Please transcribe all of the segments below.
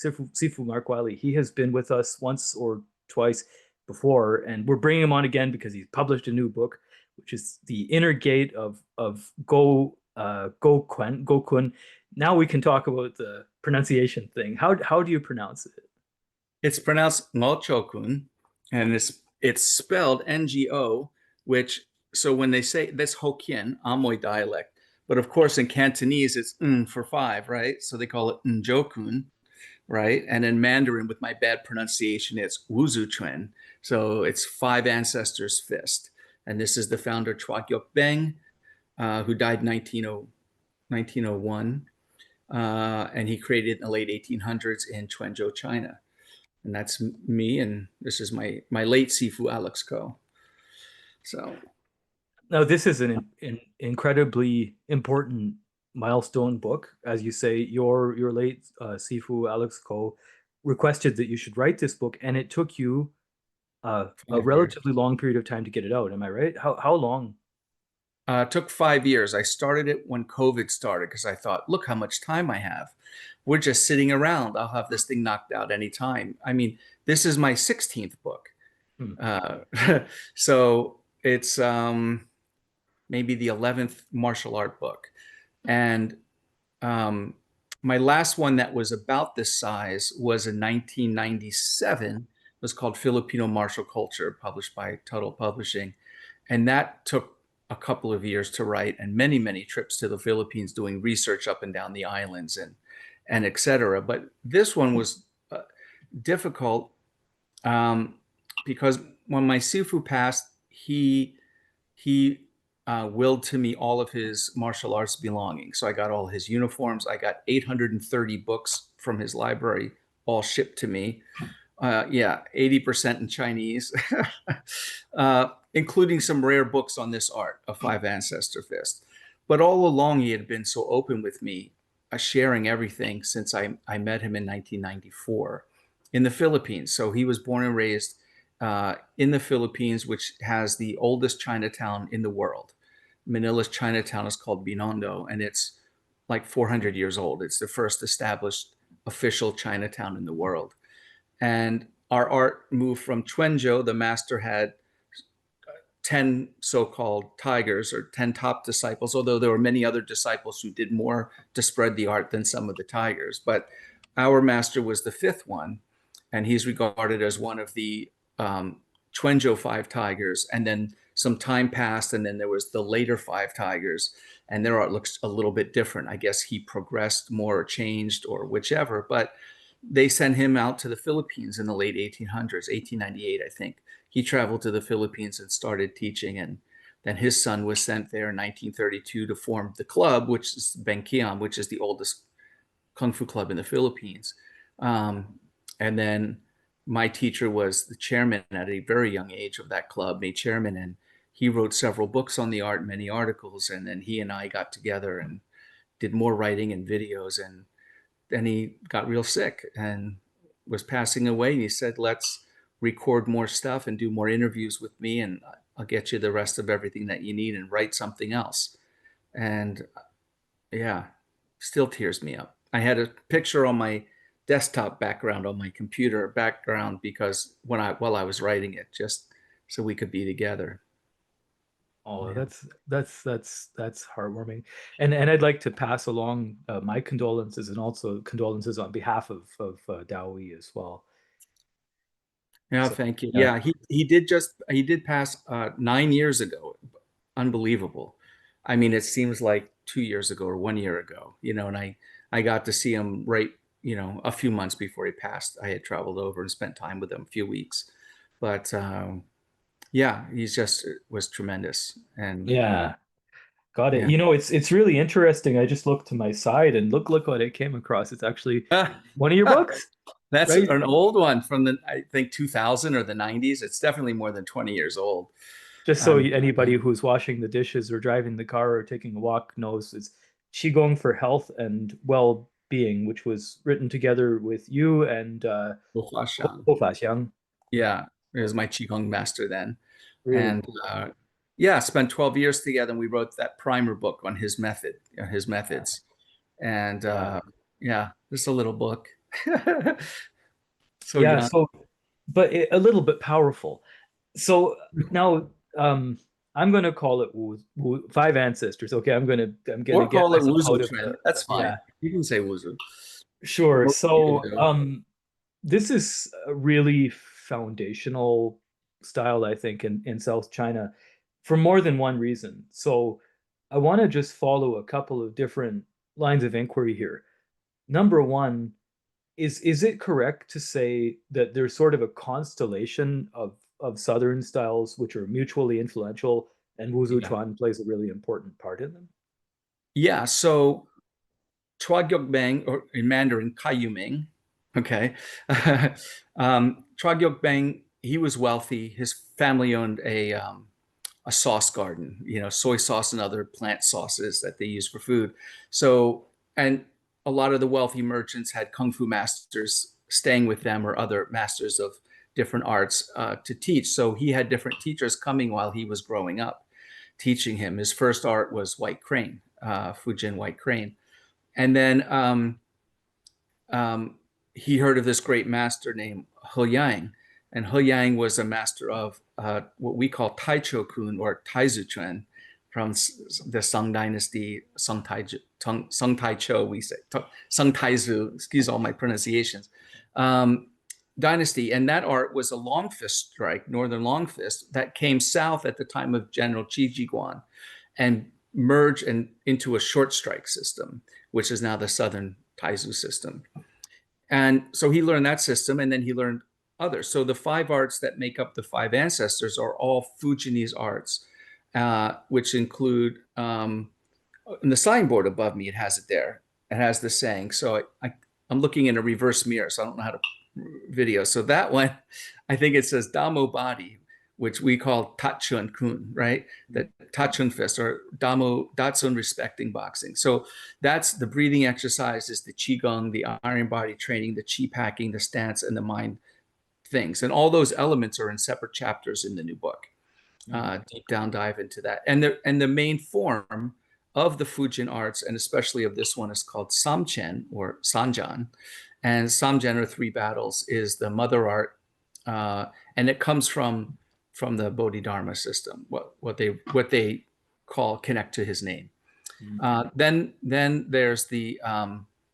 Sifu Mark Wiley. He has been with us once or twice before, and we're bringing him on again because he's published a new book, which is The Inner Gate of Ngo Kun. Now we can talk about the pronunciation thing. How do you pronounce it? It's pronounced Ngo Cho Kun, and it's spelled Ngo, which so when they say that's Hokkien, Amoy dialect, but of course in Cantonese it's for five, right? So they call it Ngo Kun, right? And in Mandarin, with my bad pronunciation, it's Wuzu Chuan. So it's five ancestors fist. And this is the founder Chua Gyok Beng, who died in 1901. And he created in the late 1800s in Quanzhou, China. And that's me, and this is my late Sifu Alex Ko. So now this is an incredibly important milestone book. As you say, your late Sifu Alex Ko requested that you should write this book, and it took you a relatively long period of time to get it out. Am I right? How long? It took 5 years. I started it when COVID started because I thought, look how much time I have. We're just sitting around. I'll have this thing knocked out anytime. I mean, this is my 16th book. So it's maybe the 11th martial art book. And my last one that was about this size was in 1997. It was called Filipino Martial Culture, published by Tuttle Publishing. And that took a couple of years to write, and many, many trips to the Philippines doing research up and down the islands and et cetera. But this one was difficult because when my Sifu passed, he willed to me all of his martial arts belongings. So I got all his uniforms. I got 830 books from his library, all shipped to me. 80% in Chinese, including some rare books on this art, a five ancestor fist. But all along, he had been so open with me, sharing everything since I met him in 1994 in the Philippines. So he was born and raised in the Philippines, which has the oldest Chinatown in the world. Manila's Chinatown is called Binondo, and it's like 400 years old. It's the first established official Chinatown in the world. And our art moved from Quanzhou. The master had 10 so-called tigers, or 10 top disciples, although there were many other disciples who did more to spread the art than some of the tigers. But our master was the fifth one, and he's regarded as one of the Quanzhou five tigers. And then some time passed, and then there was the later five tigers, and their art looks a little bit different. I guess he progressed more or changed or whichever, but they sent him out to the Philippines in the late 1800s, 1898, I think. He traveled to the Philippines and started teaching, and then his son was sent there in 1932 to form the club, which is Bengkiam, which is the oldest Kung Fu club in the Philippines. And then my teacher was the chairman at a very young age of that club, made chairman, and he wrote several books on the art, many articles, and then he and I got together and did more writing and videos. And then he got real sick and was passing away. And he said, let's record more stuff and do more interviews with me, and I'll get you the rest of everything that you need and write something else. And yeah, still tears me up. I had a picture on my desktop background on my computer background because while I was writing it, just so we could be together. Oh, that's heartwarming, and I'd like to pass along my condolences, and also condolences on behalf of DAOI as well. Yeah, So, thank you. Yeah, he did pass 9 years ago. Unbelievable. I mean, it seems like 2 years ago or 1 year ago, and I got to see him right, a few months before he passed. I had traveled over and spent time with him a few weeks, but yeah, he's just was tremendous. And yeah, got it. yeah. It's really interesting. I just looked to my side and look what I came across. It's actually one of your books, That's right? an old one from I think 2000 or the 90s. It's definitely more than 20 years old. Just so anybody who's washing the dishes or driving the car or taking a walk knows, it's Qigong for Health and Well-being, which was written together with you and Huaxiang. Ho Xiang. Yeah, he was my Qigong master then. Really And cool. yeah, spent 12 years together, and we wrote that primer book on his method, his methods. And Yeah. yeah, just a little book. So Yeah, young. so but a little bit powerful. So now I'm gonna call it five ancestors. Okay, I'm gonna Or get call it myself out Wuzu of trend. the That's yeah, fine. You can say Wuzu. sure. Most people So do. this is a really foundational style, I think, in South China for more than one reason. So I want to just follow a couple of different lines of inquiry here. Number one, is it correct to say that there's sort of a constellation of Southern styles which are mutually influential, and Wuzu Yeah. Chuan plays a really important part in them? Yeah. So Chua Gyok or in Mandarin, Kai Yuming. Okay. Chua Gyok he was wealthy. His family owned a sauce garden, soy sauce and other plant sauces that they use for food. So, and a lot of the wealthy merchants had kung fu masters staying with them or other masters of different arts to teach. So he had different teachers coming while he was growing up, teaching him. His first art was white crane, Fujin white crane. And then um, he heard of this great master named He Yang. And He Yang was a master of what we call Tai Cho Kun or Taizu Chuan from the Song Dynasty, Song Tai Cho, we say, Song Taizu, excuse all my pronunciations, dynasty. And that art was a long fist strike, northern long fist, that came south at the time of General Qi Jiguan and merged into a short strike system, which is now the southern Taizu system. And so he learned that system, and then he learned others. So the five arts that make up the five ancestors are all Fujianese arts, which include, in the signboard above me, it has it there. It has the saying. So I'm looking in a reverse mirror, so I don't know how to video. So that one, I think it says Damo Body, which we call Tachun Kun, right? The Tachun fist or Damo Datsun respecting boxing. So that's the breathing exercises, the Qigong, the iron body training, the Qi packing, the stance, and the mind things. And all those elements are in separate chapters in the new book. Deep down dive into that. And the main form of the Fujian arts, and especially of this one, is called Samchen or Sanjan. And Samjen or three battles is the mother art, and it comes from the Bodhidharma system, what they call connect to his name. Then there's the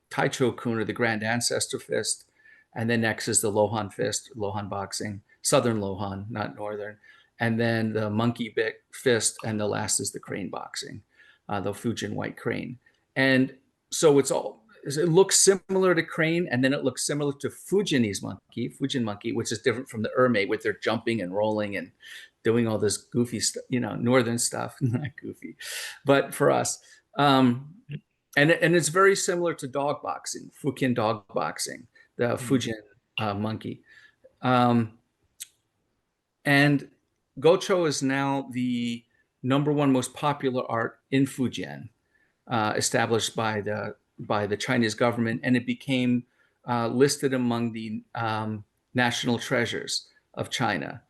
Tai Cho Kun or the Grand Ancestor Fist, and then next is the Lohan Fist, Lohan boxing, Southern Lohan, not Northern, and then the Monkey Bit Fist, and the last is the Crane boxing, the Fujian White Crane, and so it looks similar to crane, and then it looks similar to Fujianese monkey, Fujian monkey, which is different from the Ermei, with their jumping and rolling and doing all this goofy stuff, northern stuff, not goofy, but for us. And it's very similar to dog boxing, Fujian dog boxing, the Fujian monkey. And Ngo Cho is now the #1 most popular art in Fujian, established by the Chinese government, and it became listed among the national treasures of China,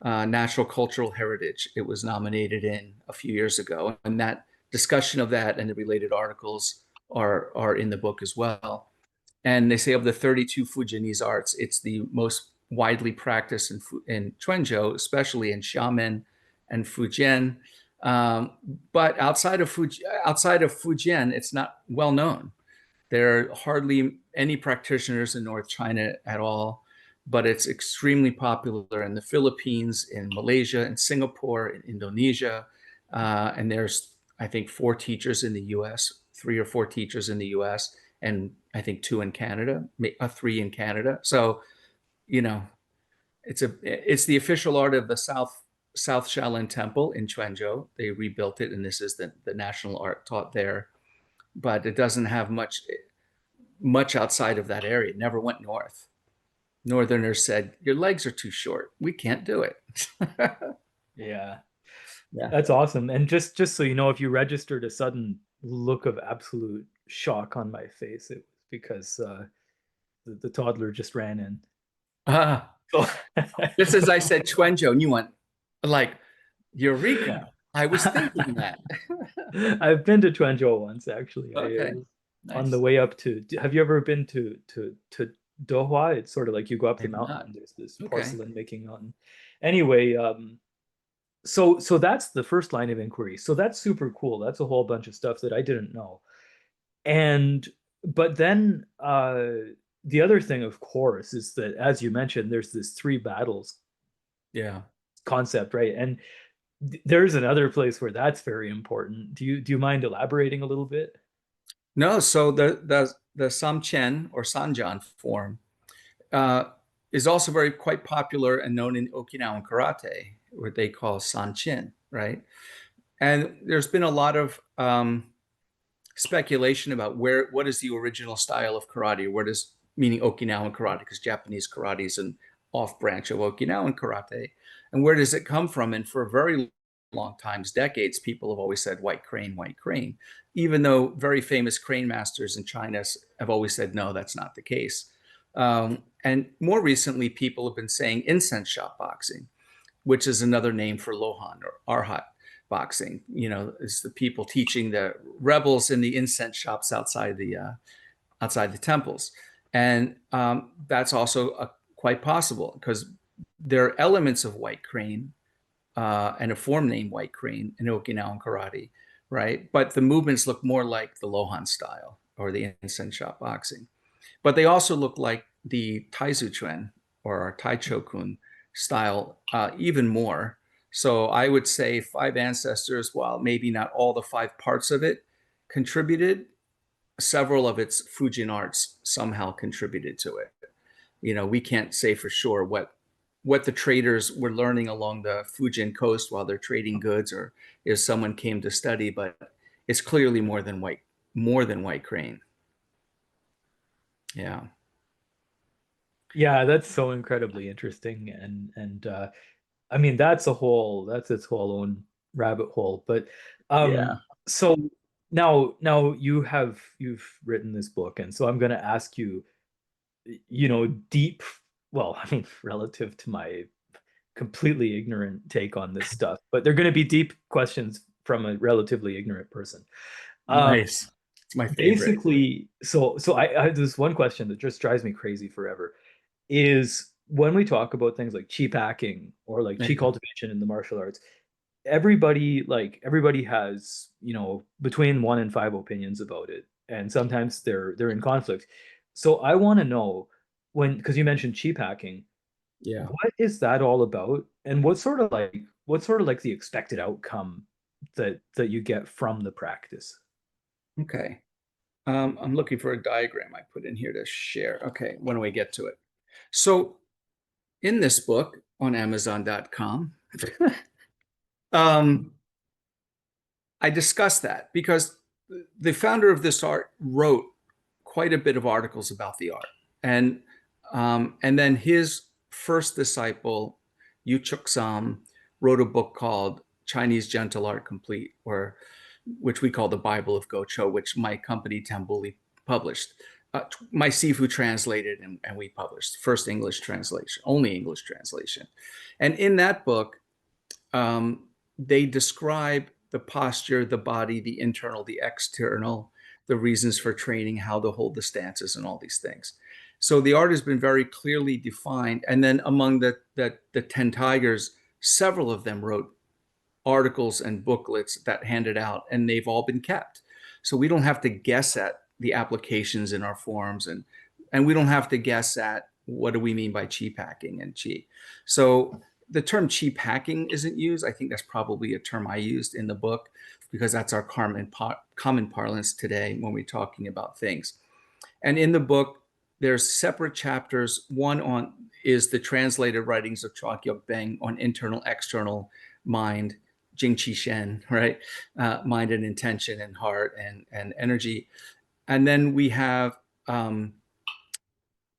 natural cultural heritage. It was nominated in a few years ago, and that discussion of that and the related articles are in the book as well. And they say of the 32 Fujianese arts, it's the most widely practiced in Quanzhou, especially in Xiamen and Fujian. But outside of Fujian, it's not well known. There are hardly any practitioners in North China at all, but it's extremely popular in the Philippines, in Malaysia, in Singapore, in Indonesia, and there's, I think, 4 teachers in the U.S., 3 or 4 teachers in the U.S., and I think 2 in Canada, 3 in Canada. So, it's the official art of the South Shaolin Temple in Quanzhou. They rebuilt it, and this is the national art taught there. But it doesn't have much outside of that area. It never went north. Northerners said, "Your legs are too short. We can't do it." Yeah. Yeah. That's awesome. And just so you know, if you registered a sudden look of absolute shock on my face, it was because the toddler just ran in. Ah, So just as I said, Quanzhou, and you went like, "Eureka!" I was thinking that. I've been to Quanzhou once, actually. Okay. on the Nice. way up to. Have you ever been to DAOI? It's sort of like you go up I the have mountain not. and there's this Okay. porcelain making mountain. Anyway, so that's the first line of inquiry. So that's super cool. That's a whole bunch of stuff that I didn't know. And but then the other thing, of course, is that as you mentioned, there's this three battles Yeah. concept, right? And there's another place where that's very important. Do you mind elaborating a little bit? No, so the Samchen or Sanjan form uh, is also very quite popular and known in Okinawan karate, what they call Sanchin, right? And there's been a lot of speculation about what is the original style of karate, where does meaning Okinawan karate, because Japanese karate is an off branch of Okinawan karate, and where does it come from? And for a very long times, decades, people have always said white crane, even though very famous crane masters in China have always said no, that's not the case. And more recently, people have been saying incense shop boxing, which is another name for Lohan or Arhat boxing. You know, it's the people teaching the rebels in the incense shops outside the temples, and that's also quite possible because there are elements of white crane and a form named white crane in Okinawan karate, right? But the movements look more like the Lohan style or the incense shop boxing. But they also look like the Taizu Chuan or Tai Cho Kun style even more. So I would say five ancestors, while maybe not all the five parts of it contributed, several of its Fujian arts somehow contributed to it. You know, we can't say for sure what the traders were learning along the Fujian coast while they're trading goods, or if someone came to study, but it's clearly more than white crane. Yeah. Yeah, that's so incredibly interesting, and I mean that's its whole own rabbit hole. But Yeah. so now you've written this book, and so I'm going to ask you, deep, well, I mean, relative to my completely ignorant take on this stuff, but they're going to be deep questions from a relatively ignorant person. Um, Nice. It's my favorite. Basically, so I have this one question that just drives me crazy forever is when we talk about things like chi packing or like chi Yeah. cultivation in the martial arts, everybody has, between one and five opinions about it. And sometimes they're in conflict. So I want to know because you mentioned chi packing, Yeah. what is that all about? And what's sort of like the expected outcome that you get from the practice? Okay. I'm looking for a diagram I put in here to share. Okay, when do we get to it? So in this book on Amazon.com, um, I discussed that because the founder of this art wrote quite a bit of articles about the art, and then his first disciple, Yu Chuk Sam, wrote a book called Chinese Gentle Art Complete, or which we call the Bible of Ngo Cho, which my company Tambuli published. My Sifu translated, and we published first English translation, only English translation. And in that book, they describe the posture, the body, the internal, the external, the reasons for training, how to hold the stances, and all these things. So the art has been very clearly defined. And then among the 10 tigers, several of them wrote articles and booklets that handed out, and they've all been kept. So we don't have to guess at the applications in our forms, and we don't have to guess at what do we mean by chi packing and chi. So the term chi packing isn't used. I think that's probably a term I used in the book because that's our common parlance today when we're talking about things. And in the book, there's separate chapters. One on is the translated writings of Chua Gyok Beng on internal, external mind, Jing Qi Shen, right? Mind and intention and heart and energy. And then we have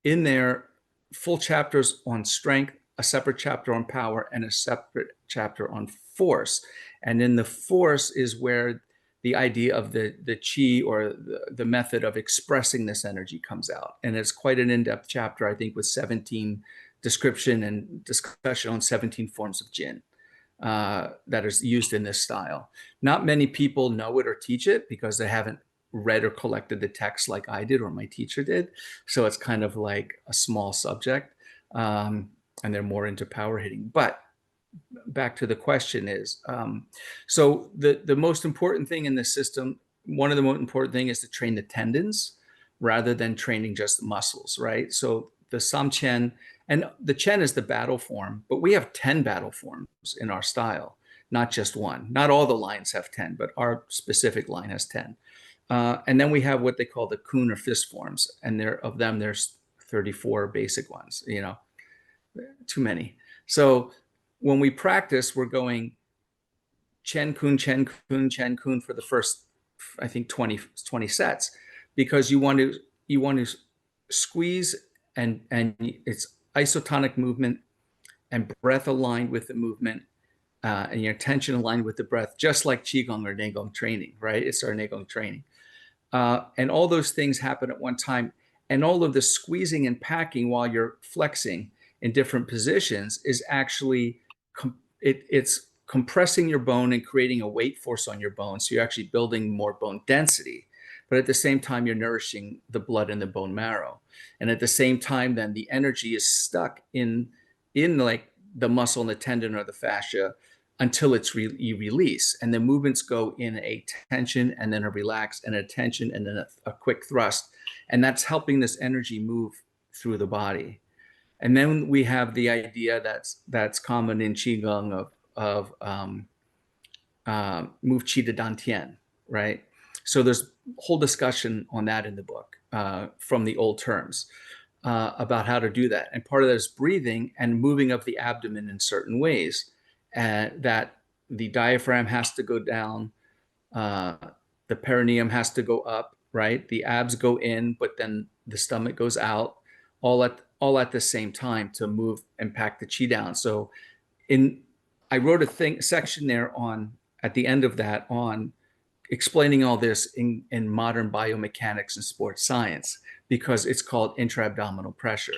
in there full chapters on strength, a separate chapter on power, and a separate chapter on force. And in the force is where the idea of the chi or the method of expressing this energy comes out. And it's quite an in-depth chapter, I think, with 17 description and discussion on 17 forms of jin that is used in this style. Not many people know it or teach it because they haven't read or collected the text like I did or my teacher did. So it's kind of like a small subject, and they're more into power hitting. But back to the question is, so the most important thing in the system, one of the most important thing is to train the tendons rather than training just the muscles, right? So the Samchen, and the Chen is the battle form, but we have 10 battle forms in our style, not just one. Not all the lines have 10, but our specific line has 10. And then we have what they call the Kun or fist forms, and of them there's 34 basic ones, too many. So when we practice, we're going Chen Kun, Chen Kun, Chen Kun for the first, I think 20 sets, because you want to squeeze, and it's isotonic movement and breath aligned with the movement, and your attention aligned with the breath, just like Qigong or Neigong training, right? It's our Neigong training. And all those things happen at one time. And all of the squeezing and packing while you're flexing in different positions is actually, it's compressing your bone and creating a weight force on your bone. So you're actually building more bone density. But at the same time, you're nourishing the blood and the bone marrow. And at the same time, then the energy is stuck in like the muscle and the tendon or the fascia until it's you release. And the movements go in a tension and then a relax and a tension and then a quick thrust. And that's helping this energy move through the body. And then we have the idea that's common in Qigong of move Qi to Dantian, right? So there's a whole discussion on that in the book, from the old terms, about how to do that. And part of that is breathing and moving of the abdomen in certain ways, that the diaphragm has to go down, the perineum has to go up, right? The abs go in, but then the stomach goes out, all at the same time to move and pack the Qi down. So I wrote a section there at the end of that on explaining all this in modern biomechanics and sports science, because it's called intra-abdominal pressure.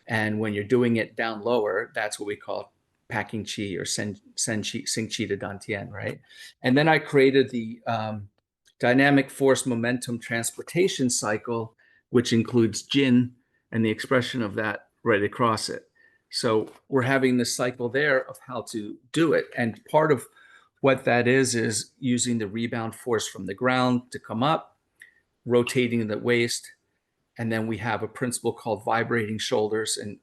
And when you're doing it down lower, that's what we call packing Qi or sing Qi to Dantian, right? And then I created the dynamic force momentum transportation cycle, which includes Jin and the expression of that right across it. So we're having this cycle there of how to do it. And part of what that is using the rebound force from the ground to come up, rotating the waist. And then we have a principle called vibrating shoulders and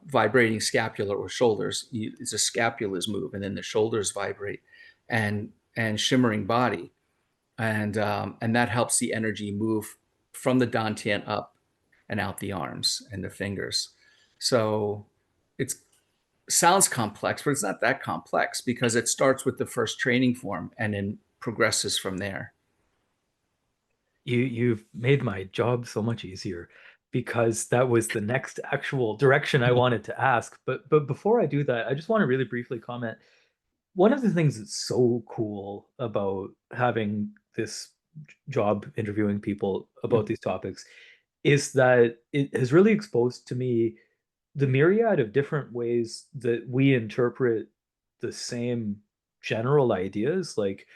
vibrating scapula or shoulders. It's a scapula's move, and then the shoulders vibrate, and shimmering body. And that helps the energy move from the dantian up and out the arms and the fingers. So it sounds complex, but it's not that complex, because it starts with the first training form and then progresses from there. You've made my job so much easier, because that was the next actual direction I wanted to ask. But before I do that, I just want to really briefly comment. One of the things that's so cool about having this job interviewing people about these topics is that it has really exposed to me the myriad of different ways that we interpret the same general ideas. Like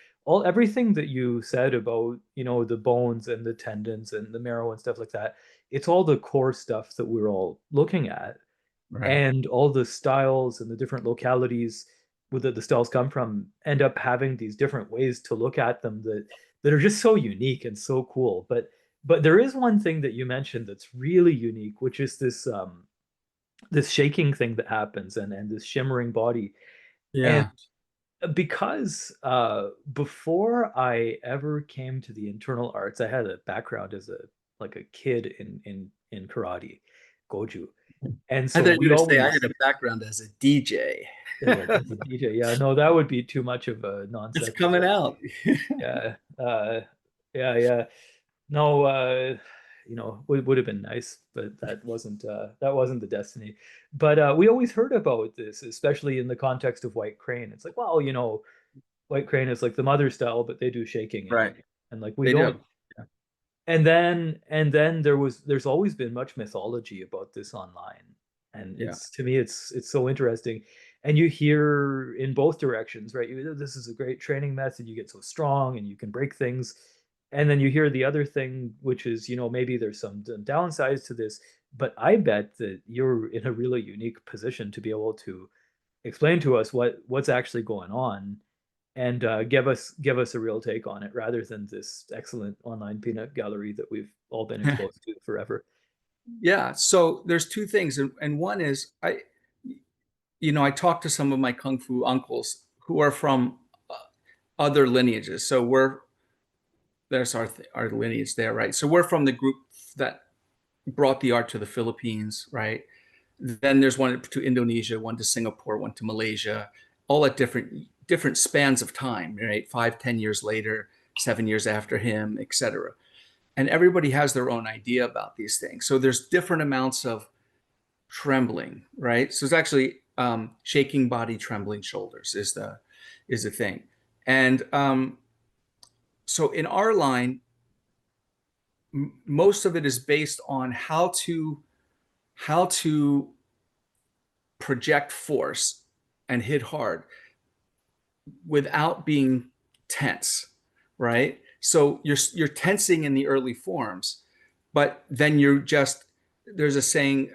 everything that you said about, the bones and the tendons and the marrow and stuff like that, it's all the core stuff that we're all looking at. Right. And all the styles and the different localities that the styles come from end up having these different ways to look at them that are just so unique and so cool. But there is one thing that you mentioned that's really unique, which is this shaking thing that happens, and this shimmering body. And Yeah. because before I ever came to the internal arts, I had a background as a kid in karate, goju. And I so thought you we were going to say I had always a background as a DJ. as a DJ. Yeah, no, that would be too much of a non It's coming sequitur. out. Yeah. Yeah. No, would have been nice, but that wasn't the destiny. But we always heard about this, especially in the context of White Crane. It's like, well, White Crane is like the mother style, but they do shaking, Right. and like we They don't. do. And then there's always been much mythology about this online, and Yeah. to me it's so interesting. And you hear in both directions, right? This is a great training method. You get so strong and you can break things. And then you hear the other thing, which is, maybe there's some downsides to this, but I bet that you're in a really unique position to be able to explain to us what's actually going on, and give us a real take on it, rather than this excellent online peanut gallery that we've all been exposed to forever. Yeah. So there's two things, and one is I talked to some of my kung fu uncles who are from other lineages. So there's our lineage there, right? So we're from the group that brought the art to the Philippines, right? Then there's one to Indonesia, one to Singapore, one to Malaysia, all at different spans of time, right? 5, 10 years later, 7 years after him, etc. And everybody has their own idea about these things. So there's different amounts of trembling, right? So it's actually shaking body, trembling shoulders is the thing. And so in our line, most of it is based on how to project force and hit hard without being tense, right? So you're tensing in the early forms, but then there's a saying,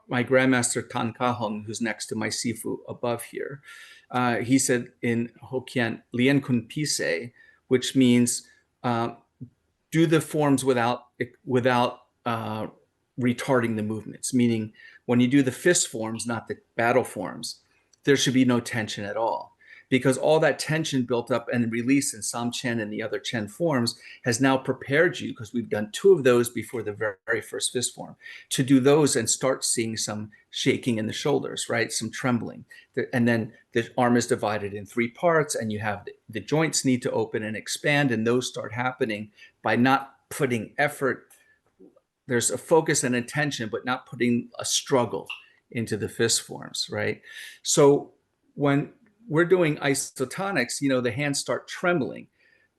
my grandmaster Tan Kahong, who's next to my Sifu above here, he said in Hokkien, Lien Kun Pise, which means do the forms without retarding the movements. Meaning, when you do the fist forms, not the battle forms, there should be no tension at all, because all that tension built up and released in Samchen and the other Chen forms has now prepared you, because we've done 2 of those before the very first fist form, to do those and start seeing some shaking in the shoulders, right? Some trembling. And then the arm is divided in 3 parts, and you have the joints need to open and expand, and those start happening by not putting effort. There's a focus and attention, but not putting a struggle into the fist forms, right? So when we're doing isotonics, the hands start trembling,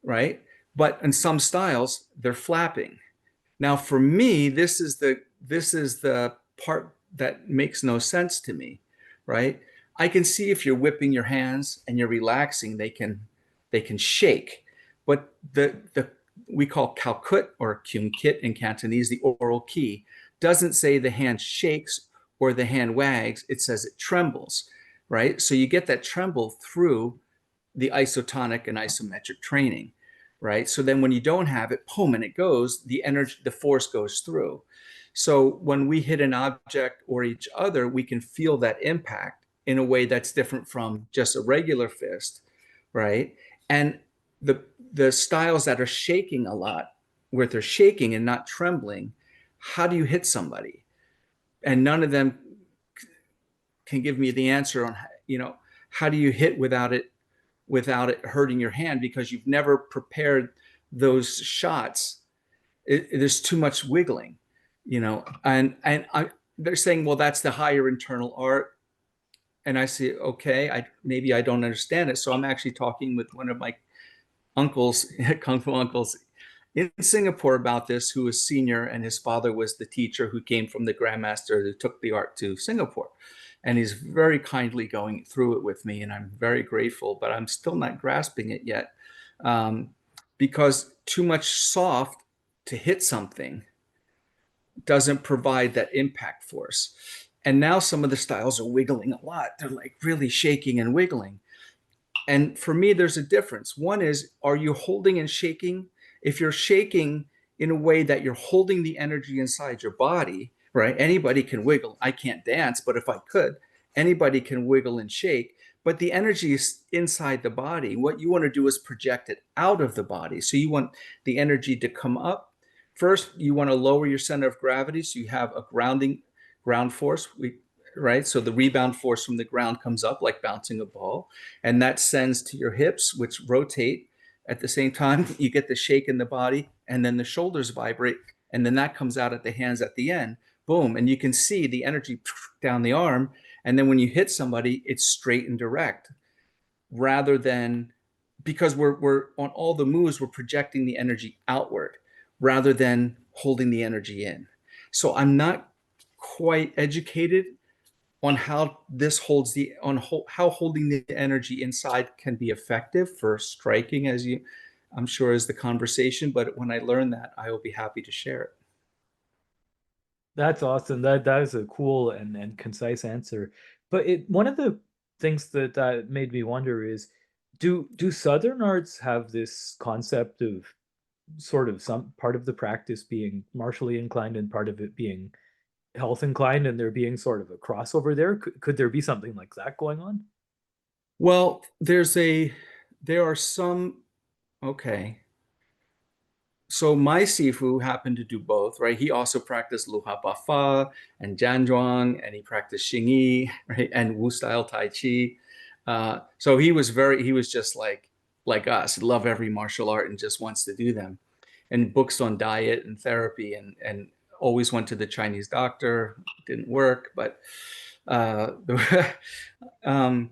right? But in some styles, they're flapping. Now, for me, this is the part that makes no sense to me, right? I can see if you're whipping your hands and you're relaxing, they can shake. But the we call Calcut or Kyung Kit in Cantonese, the oral key, doesn't say the hand shakes or the hand wags. It says it trembles, right? So you get that tremble through the isotonic and isometric training, right? So then when you don't have it, boom, and it goes, the energy, the force goes through. So when we hit an object or each other, we can feel that impact in a way that's different from just a regular fist, right? And the styles that are shaking a lot, where they're shaking and not trembling, how do you hit somebody? And none of them can give me the answer on, how do you hit without it hurting your hand, because you've never prepared those shots. There's too much wiggling, and they're saying, well, that's the higher internal art. And I say, okay, maybe I don't understand it. So I'm actually talking with one of my uncles, kung fu uncles in Singapore about this, who was senior, and his father was the teacher who came from the grandmaster who took the art to Singapore. And he's very kindly going through it with me, and I'm very grateful, but I'm still not grasping it yet, because too much soft to hit something doesn't provide that impact force. And now some of the styles are wiggling a lot. They're like really shaking and wiggling. And for me, there's a difference. One is, are you holding and shaking? If you're shaking in a way that you're holding the energy inside your body, right? Anybody can wiggle. I can't dance, but if I could, anybody can wiggle and shake. But the energy is inside the body. What you want to do is project it out of the body. So you want the energy to come up. First, you want to lower your center of gravity, so you have a ground force. Right? So the rebound force from the ground comes up like bouncing a ball, and that sends to your hips, which rotate. At the same time, you get the shake in the body, and then the shoulders vibrate, and then that comes out at the hands at the end. Boom. And you can see the energy down the arm. And then when you hit somebody, it's straight and direct, rather than, because we're on all the moves, we're projecting the energy outward rather than holding the energy in. So I'm not quite educated on how this how holding the energy inside can be effective for striking, as I'm sure, as the conversation. But when I learn that, I will be happy to share it. That's awesome. That is a cool and concise answer. But one of the things that made me wonder is, do Southern arts have this concept of sort of some part of the practice being martially inclined and part of it being health inclined, and there being sort of a crossover there? Could there be something like that going on? Well, there are some, okay. So my Sifu happened to do both, right? He also practiced Luha Bafa and Jianzhuang, and he practiced Xingyi, right? And Wu style Tai Chi. So he was just like us, love every martial art and just wants to do them. And books on diet and therapy, and always went to the Chinese doctor. Didn't work, uh, um,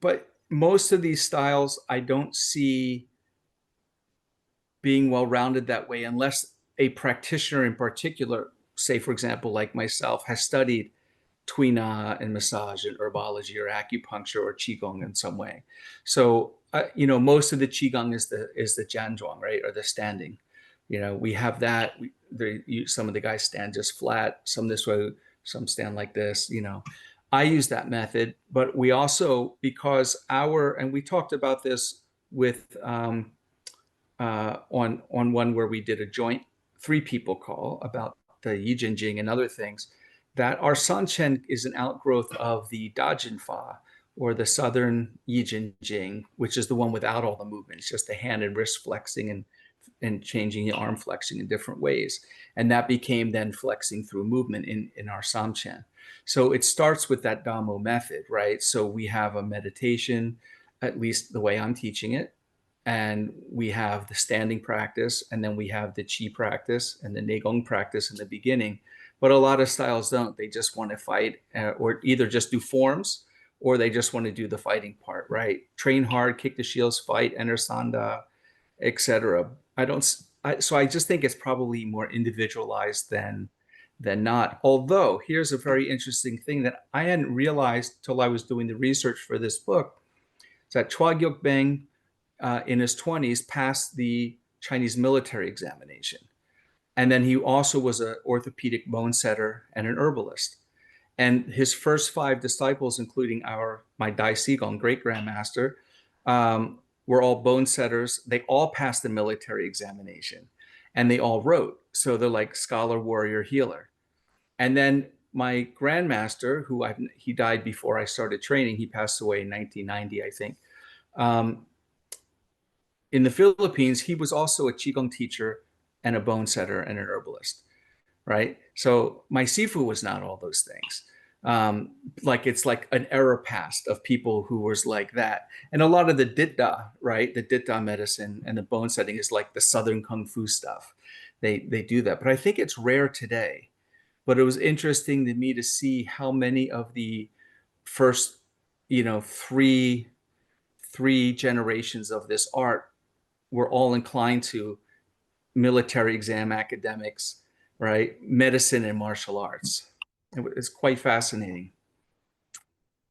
but most of these styles I don't see being well-rounded that way unless a practitioner in particular, say for example like myself, has studied Tui Na and massage and herbology or acupuncture or qigong in some way. So most of the qigong is the jianzhuang, right, or the standing. We have that. Some of the guys stand just flat, some this way, some stand like this. I use that method, but we also, because and we talked about this with on one where we did a joint 3 people call about the Yi Jin Jing and other things, that our Sanchen is an outgrowth of the Dajin Fa, or the Southern Yi Jin Jing, which is the one without all the movements, just the hand and wrist flexing and changing the arm flexing in different ways. And that became then flexing through movement in our Samchen. So it starts with that Damo method, right? So we have a meditation, at least the way I'm teaching it, and we have the standing practice, and then we have the Qi practice and the Neigong practice in the beginning. But a lot of styles don't. They just want to fight, or either just do forms, or they just want to do the fighting part, right? Train hard, kick the shields, fight, enter sanda, etc. So I just think it's probably more individualized than not. Although here's a very interesting thing that I hadn't realized till I was doing the research for this book, is that Chua Gyok Beng, in his 20s, passed the Chinese military examination. And then he also was an orthopedic bone setter and an herbalist. And his first 5 disciples, including my Dai Sigong, great grandmaster, were all bone setters. They all passed the military examination, and they all wrote. So they're like scholar, warrior, healer. And then my grandmaster, he died before I started training. He passed away in 1990, I think. In the Philippines, he was also a Qigong teacher and a bone setter and an herbalist, right? So my Sifu was not all those things. It's like an era past of people who was like that. And a lot of the Ditta, right? The Ditta medicine and the bone setting is like the Southern Kung Fu stuff. They do that. But I think it's rare today. But it was interesting to me to see how many of the first, three generations of this art were all inclined to military exam academics, right? Medicine and martial arts. It's quite fascinating.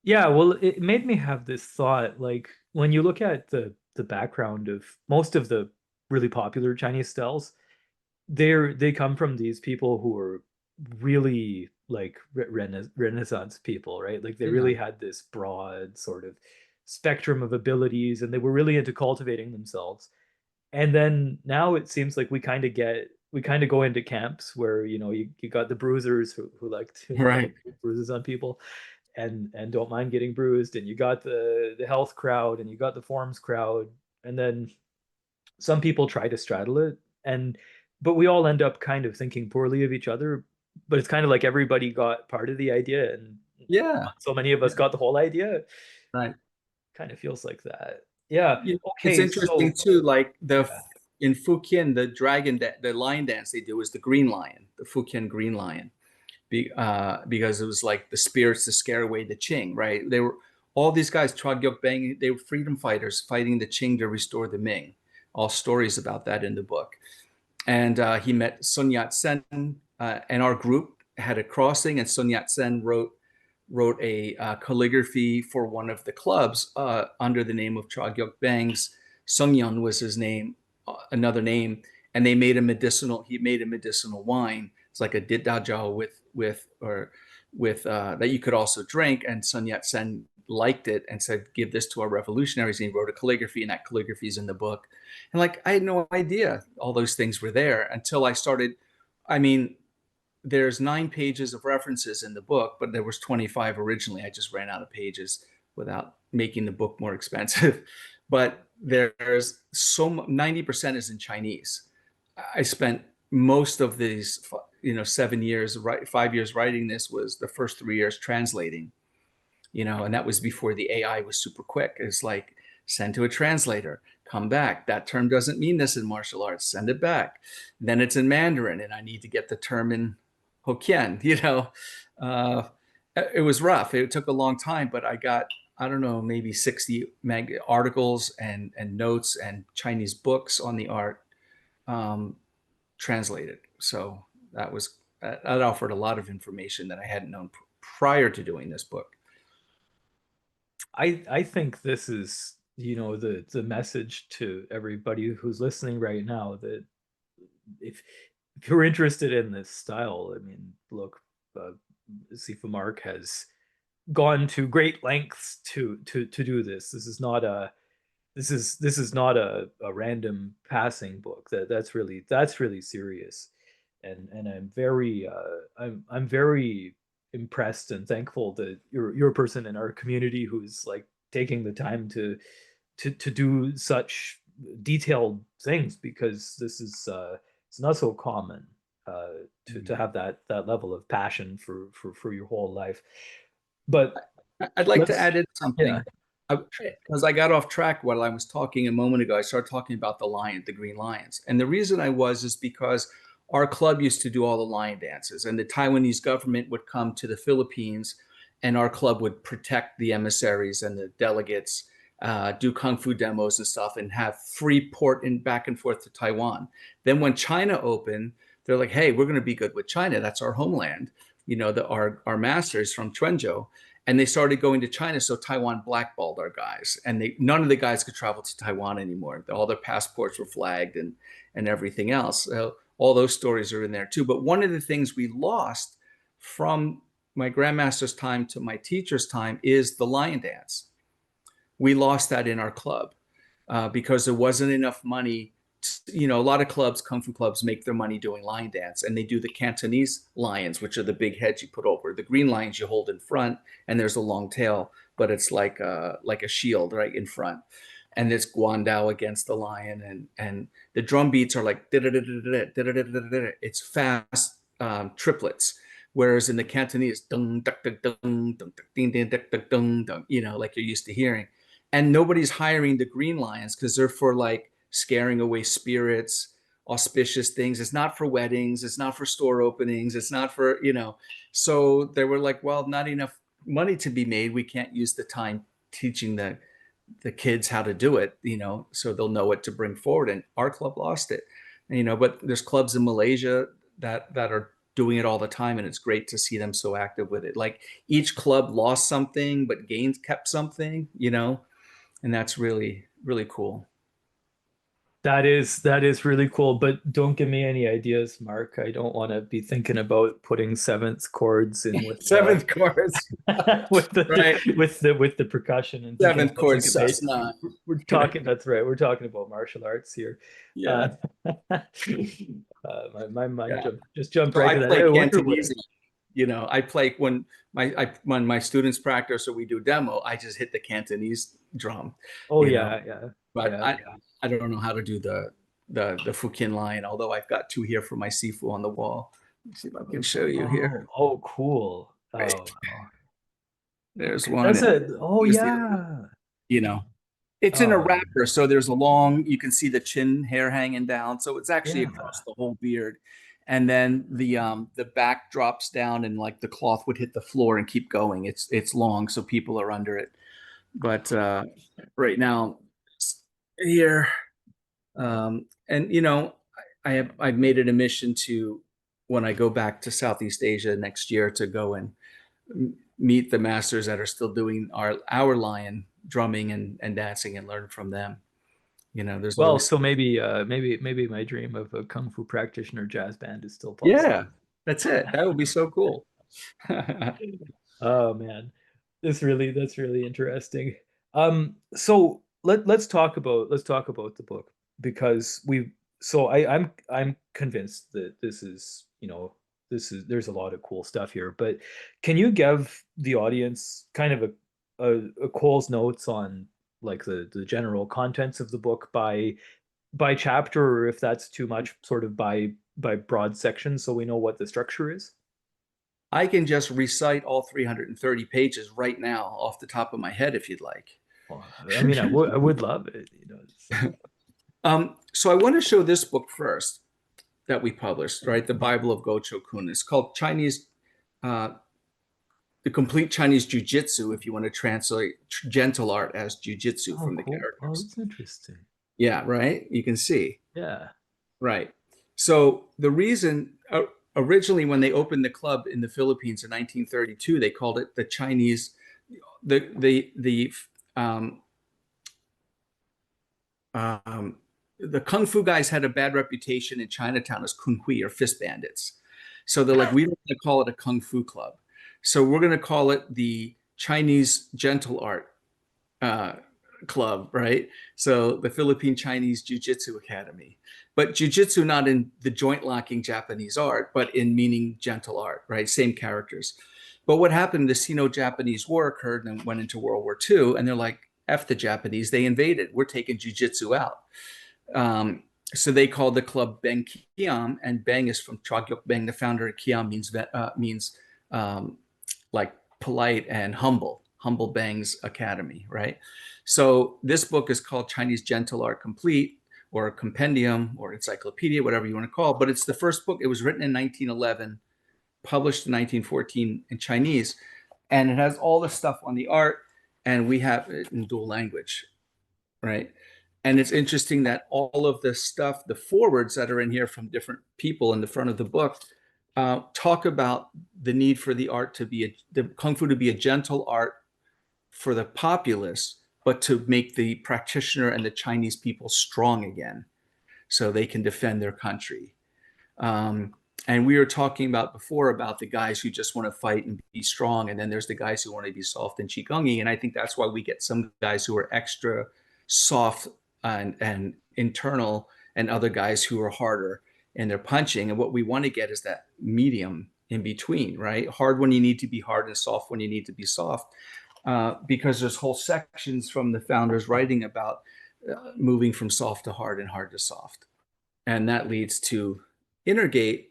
Yeah, well, it made me have this thought, like when you look at the background of most of the really popular Chinese styles, they come from these people who were really like Renaissance people, right? Like they Yeah. really had this broad sort of spectrum of abilities, and they were really into cultivating themselves. And then now it seems like we kind of go into camps where, you got the bruisers who like to Right. get bruises on people and don't mind getting bruised, and you got the health crowd, and you got the forms crowd, and then some people try to straddle it, and but we all end up kind of thinking poorly of each other. But it's kind of like everybody got part of the idea, and Yeah. so many of us Yeah. got the whole idea. Right. Kind of feels like that. Yeah. It's Okay, interesting so too, like yeah. in Fujian, the lion dance they do is the green lion, the Fujian green lion, because it was like the spirits to scare away the Qing, right? They were all these guys, Chua Gyok Beng, they were freedom fighters fighting the Qing to restore the Ming. All stories about that in the book. And he met Sun Yat-sen, and our group had a crossing, and Sun Yat-sen wrote a calligraphy for one of the clubs under the name of Chua Gyok Beng's Sungyun was his name, another name, and they made a medicinal. He made a medicinal wine. It's like a didajao with that you could also drink. And Sun Yat-sen liked it and said, "Give this to our revolutionaries." And he wrote a calligraphy, and that calligraphy is in the book. And like, I had no idea all those things were there until I started. I mean, there's 9 pages of references in the book, but there was 25 originally. I just ran out of pages without making the book more expensive. But there's 90% is in Chinese. I spent most of these, 7 years, 5 years writing this. Was the first 3 years translating, and that was before the AI was super quick. It's like, send to a translator, come back. That term doesn't mean this in martial arts, send it back. Then it's in Mandarin, and I need to get the term in Hokkien. It was rough. It took a long time, but I got, I don't know, maybe 60 articles and notes and Chinese books on the art translated. So that offered a lot of information that I hadn't known prior to doing this book. I think this is, the message to everybody who's listening right now, that if you're interested in this style, I mean, look, Sifu Mark has gone to great lengths to do this. This is not a random passing book. That's really serious, and I'm very impressed and thankful that you're a person in our community who's like taking the time to do such detailed things, because this is it's not so common to have that level of passion for your whole life. But I'd like to add in something. yeah. Because I got off track while I was talking a moment ago. I started talking about the green lions. And the reason I was is because our club used to do all the lion dances, and the Taiwanese government would come to the Philippines, and our club would protect the emissaries and the delegates, do kung fu demos and stuff, and have free port in back and forth to Taiwan. Then when China opened, they're like, hey, we're going to be good with China. That's our homeland. Our masters from Quanzhou. And they started going to China, so Taiwan blackballed our guys, and none of the guys could travel to Taiwan anymore. All their passports were flagged and everything else. So all those stories are in there too. But one of the things we lost from my grandmaster's time to my teacher's time is the lion dance. We lost that in our club because there wasn't enough money. A lot of clubs, kung fu clubs, make their money doing lion dance, and they do the Cantonese lions, which are the big heads you put over. The green lions you hold in front, and there's a long tail, but it's like a shield right in front. And it's Guandao against the lion, and the drum beats are like it's fast triplets. Whereas in the Cantonese, like you're used to hearing, and nobody's hiring the green lions because they're for like scaring away spirits, auspicious things. It's not for weddings. It's not for store openings. It's not for, so they were like, well, not enough money to be made. We can't use the time teaching the kids how to do it, so they'll know what to bring forward. And our club lost it, but there's clubs in Malaysia that are doing it all the time. And it's great to see them so active with it. Like each club lost something, but kept something, and that's really, really cool. That is really cool, but don't give me any ideas, Mark. I don't want to be thinking about putting seventh chords in with Seventh chords with the right. with the percussion and Seventh chord Cessna. We're talking. That's right. We're talking about martial arts here. Yeah. My mind Yeah. jumped So right I to that. play I Cantonese. I play when my students practice or we do demo. I just hit the Cantonese drum. Oh you yeah, know. yeah. But Yeah. I don't know how to do the Fukian line, although I've got 2 here for my Sifu on the wall. Let's see if I can show you here. Oh, cool. Right. Oh, wow. There's one. That's it. Oh yeah. You know, it's in a Oh wrapper, so there's a long. You can see the chin hair hanging down, so it's actually yeah. across the whole beard. And then the back drops down, and like the cloth would hit the floor and keep going. It's long, so people are under it. But right now, here, and I've made it a mission to, when I go back to Southeast Asia next year, to go and meet the masters that are still doing our lion drumming and dancing and learn from them. You know, there's Well, always, so maybe my dream of a kung fu practitioner jazz band is still yeah, possible. that's it. That would be so cool. Oh man, that's really interesting. So let's talk about the book because I'm convinced that this is, there's a lot of cool stuff here. But can you give the audience kind of a Cole's notes on like the general contents of the book by chapter, or if that's too much, sort of by broad sections, so we know what the structure is? I can just recite all 330 pages right now off the top of my head if you'd like. Well, I mean, I would love it. So I want to show this book first that we published, right? The Bible of Ngo Cho Kun. It's called uh, The Complete Chinese Jiu-Jitsu, if you want to translate gentle art as jiu-jitsu Oh, from the cool. Oh, characters. that's interesting. Yeah, right? You can see. Yeah. Right. So the reason originally when they opened the club in the Philippines in 1932, they called it the Chinese, the um, the kung fu guys had a bad reputation in Chinatown as kung hui or fist bandits. So they're like, we don't want to call it a kung fu club. So we're going to call it the Chinese gentle art uh, club, right? So the Philippine Chinese Jiu-Jitsu Academy. But Jiu-Jitsu not in the joint locking Japanese art, but in meaning gentle art, right? Same characters. But what happened, the Sino-Japanese War occurred and went into World War II, and they're like, F the Japanese, they invaded. We're taking Jiu-Jitsu out. Um, so they called the club Beng Kiam, and Beng is from Chogyok Beng, the founder. Of Kiam means um, like polite and humble. Humble Beng's Academy, right? So this book is called Chinese Gentle Art Complete, or a compendium, or encyclopedia, whatever you want to call it. But it's the first book. It was written in 1911, published in 1914 in Chinese, and it has all the stuff on the art, and we have it in dual language, right? And it's interesting that all of the stuff, the forwards that are in here from different people in the front of the book, talk about the need for the art to be the kung fu to be a gentle art for the populace, but to make the practitioner and the Chinese people strong again, so they can defend their country. Um, and we were talking about before about the guys who just want to fight and be strong, and then there's the guys who want to be soft and qigongi. And I think that's why we get some guys who are extra soft and internal, and other guys who are harder in their punching. And what we want to get is that medium in between, right? Hard when you need to be hard, and soft when you need to be soft. Because there's whole sections from the founders writing about moving from soft to hard and hard to soft. And that leads to Innergate,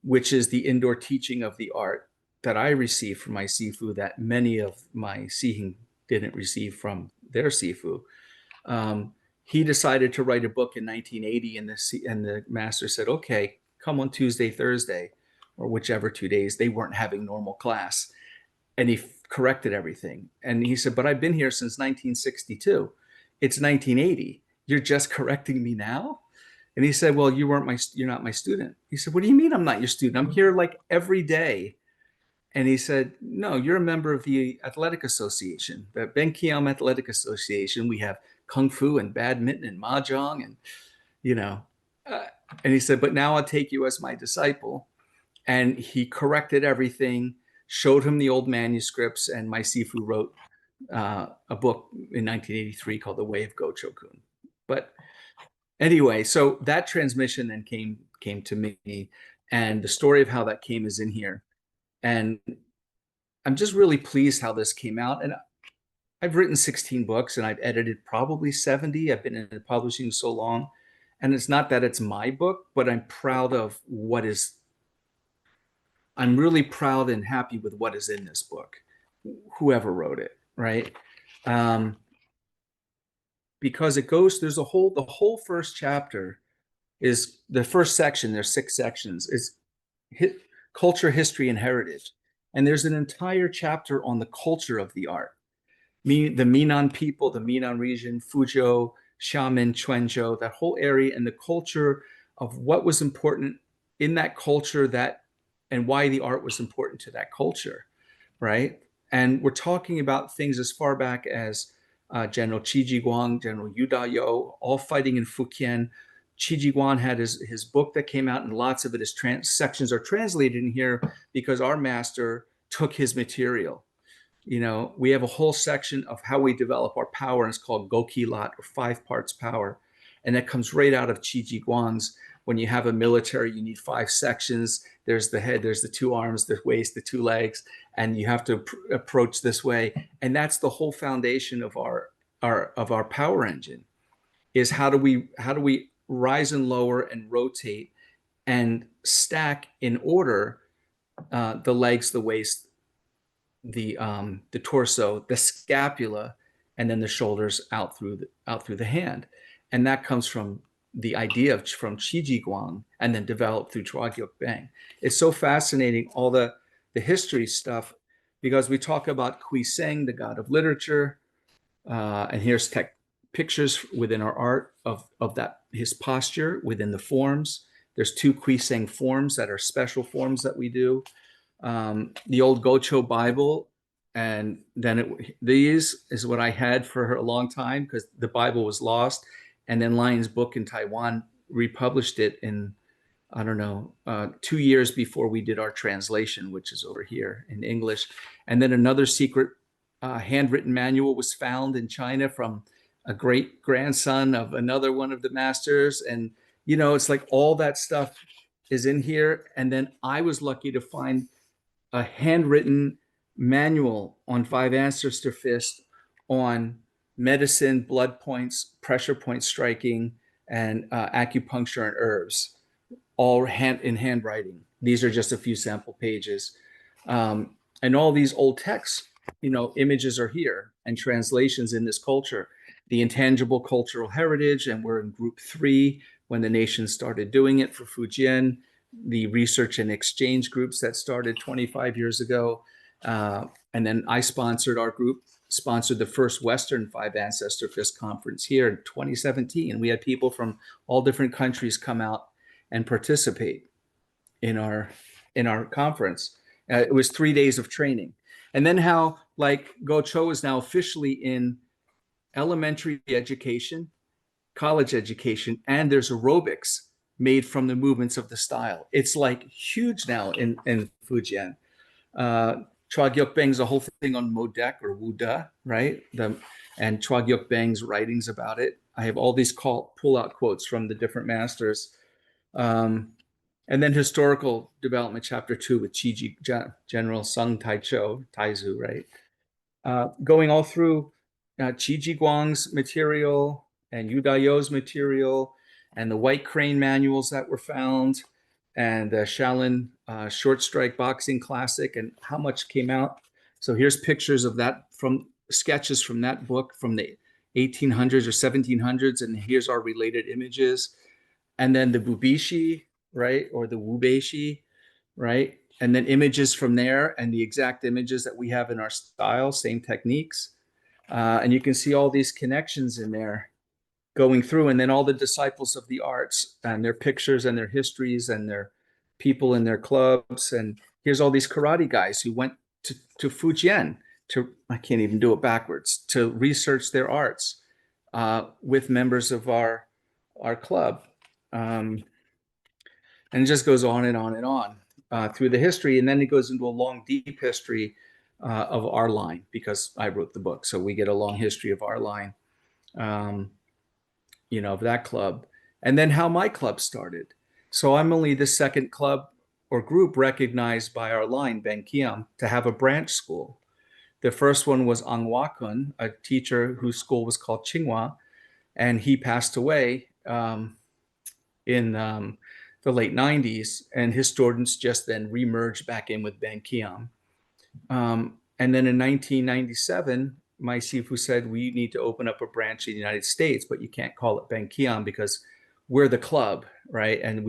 which is the indoor teaching of the art that I received from my Sifu that many of my Sihing didn't receive from their Sifu. He decided to write a book in 1980, and the master said, okay, come on Tuesday, Thursday, or whichever 2 days. They weren't having normal class. And he corrected everything. And he said, but I've been here since 1962. It's 1980. You're just correcting me now? And he said, well, you're not my student. He said, what do you mean I'm not your student? I'm here like every day. And he said, no, you're a member of the Athletic Association, the Ben Kiam Athletic Association. We have Kung Fu and badminton and Mahjong and, you know, uh, and he said, but now I'll take you as my disciple. And he corrected everything, showed him the old manuscripts, and my Sifu wrote a book in 1983 called The Way of Ngo Cho Kun. But anyway, so that transmission then came to me, and the story of how that came is in here. And I'm just really pleased how this came out. And I've written 16 books, and I've edited probably 70. I've been in publishing so long. And it's not that it's my book, but I'm proud of I'm really proud and happy with what is in this book, whoever wrote it, right? Because there's the whole first chapter is the first section. There's 6 sections. Is culture, history, and heritage. And there's an entire chapter on the culture of the art. The Minnan people, the Minnan region, Fuzhou, Xiamen, Quanzhou, that whole area, and the culture of what was important in that culture, and why the art was important to that culture, right? And we're talking about things as far back as General Qi Jiguang, General Yu Dayo, all fighting in Fujian. Qi Jiguang had his book that came out, and lots of it is sections are translated in here because our master took his material. You know, we have a whole section of how we develop our power, and it's called Gokilat, or 5 parts power. And that comes right out of Qi Jiguang's. When you have a military, you need 5 sections. There's the head, there's the 2 arms, the waist, the 2 legs, and you have to approach this way. And that's the whole foundation of our power engine, is how do we rise and lower and rotate and stack in order the legs, the waist, the torso, the scapula, and then the shoulders out through the hand. And that comes from the idea from Qi Jiguang, and then developed through Chogyok Bang. It's so fascinating, all the history stuff, because we talk about Kui Seng, the god of literature, and here's pictures within our art of that, his posture within the forms. There's 2 Kui Seng forms that are special forms that we do. The old Gocho Bible, and then these is what I had for a long time, because the Bible was lost, and then Lion's Book in Taiwan republished it in, I don't know, 2 years before we did our translation, which is over here in English. And then another secret handwritten manual was found in China from a great grandson of another one of the masters. And, you know, it's like all that stuff is in here. And then I was lucky to find a handwritten manual on 5 ancestor fist on medicine, blood points, pressure point striking, and acupuncture and herbs, all in handwriting. These are just a few sample pages. And all these old texts, you know, images are here, and translations in this culture. The intangible cultural heritage, and we're in group 3 when the nation started doing it for Fujian. The research and exchange groups that started 25 years ago. And then I sponsored, our group sponsored the first Western 5 Ancestor Fist conference here in 2017. We had people from all different countries come out and participate in our conference. It was 3 days of training. And then how, like, Ngo Cho is now officially in elementary education, college education, and there's aerobics made from the movements of the style. It's like huge now in Fujian. Chogyok Bang's a whole thing on Modek or Wuda, right? And Chogyok Bang's writings about it. I have all these pull-out quotes from the different masters. And then historical development, chapter 2 with General Sung Taizu, right? Going all through Qi Jiguang's material and Yu Dayo's material, and the White Crane manuals that were found, and the Shaolin Short Strike Boxing Classic, and how much came out. So here's pictures of that, from sketches from that book from the 1800s or 1700s, and here's our related images. And then the Bubishi, right, or the Wubeishi, right? And then images from there, and the exact images that we have in our style, same techniques. And you can see all these connections in there going through, and then all the disciples of the arts and their pictures and their histories and their people in their clubs. And here's all these karate guys who went to Fujian I can't even do it backwards, to research their arts with members of our club. And it just goes on and on and on through the history. And then it goes into a long, deep history of our line, because I wrote the book. So we get a long history of our line. You know, of that club, and then how my club started. So I'm only the second club or group recognized by our line, Benkiam, to have a branch school. The first one was Ngo Cho Kun, a teacher whose school was called Tsinghua, and he passed away in the late 90s, and his students just then remerged back in with Benkiam. And then in 1997, my Sifu said, we need to open up a branch in the United States, but you can't call it Benkiam because we're the club, right? And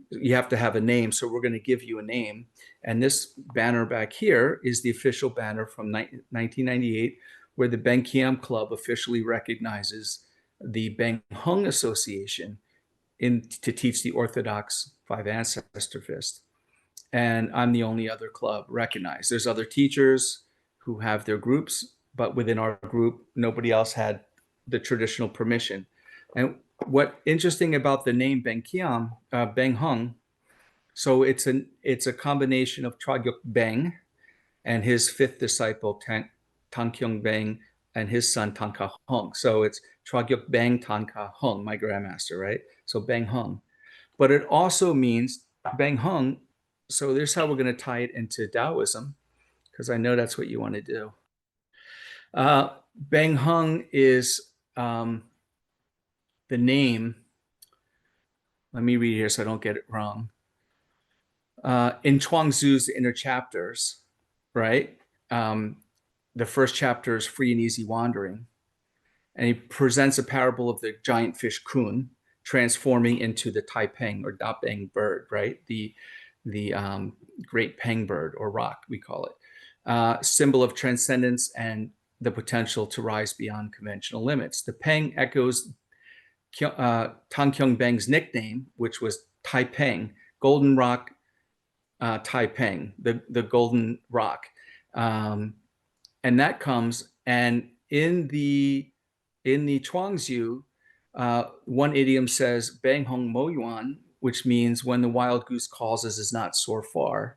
you have to have a name. So we're going to give you a name. And this banner back here is the official banner from 1998, where the Benkiam Club officially recognizes the Beng Hung Association to teach the Orthodox 5 Ancestor Fist. And I'm the only other club recognized. There's other teachers who have their groups but within our group, nobody else had the traditional permission. And what interesting about the name Beng Hung, so it's a combination of Tragyuk Beng and his fifth disciple Tan Kyung Beng and his son Tanka Hung. So it's Tragyuk Beng Tanka Hung, my grandmaster, right? So Beng Hung. But it also means Beng Hung. So there's how we're going to tie it into Taoism, because I know that's what you want to do. Beng Hung is the name. Let me read here so I don't get it wrong. In Chuangzu's inner chapters, right? The first chapter is Free and Easy Wandering. And he presents a parable of the giant fish Kun transforming into the Tai Peng or Da Peng bird, right? The great Peng bird or rock, we call it. Symbol of transcendence and the potential to rise beyond conventional limits. The Peng echoes Tang Kyung Beng's nickname, which was Tai Peng, Golden Rock Tai Peng, the Golden Rock. And that comes, and in the Chuangzu, one idiom says Bang Hong Mo Yuan, which means when the wild goose calls us is not so far.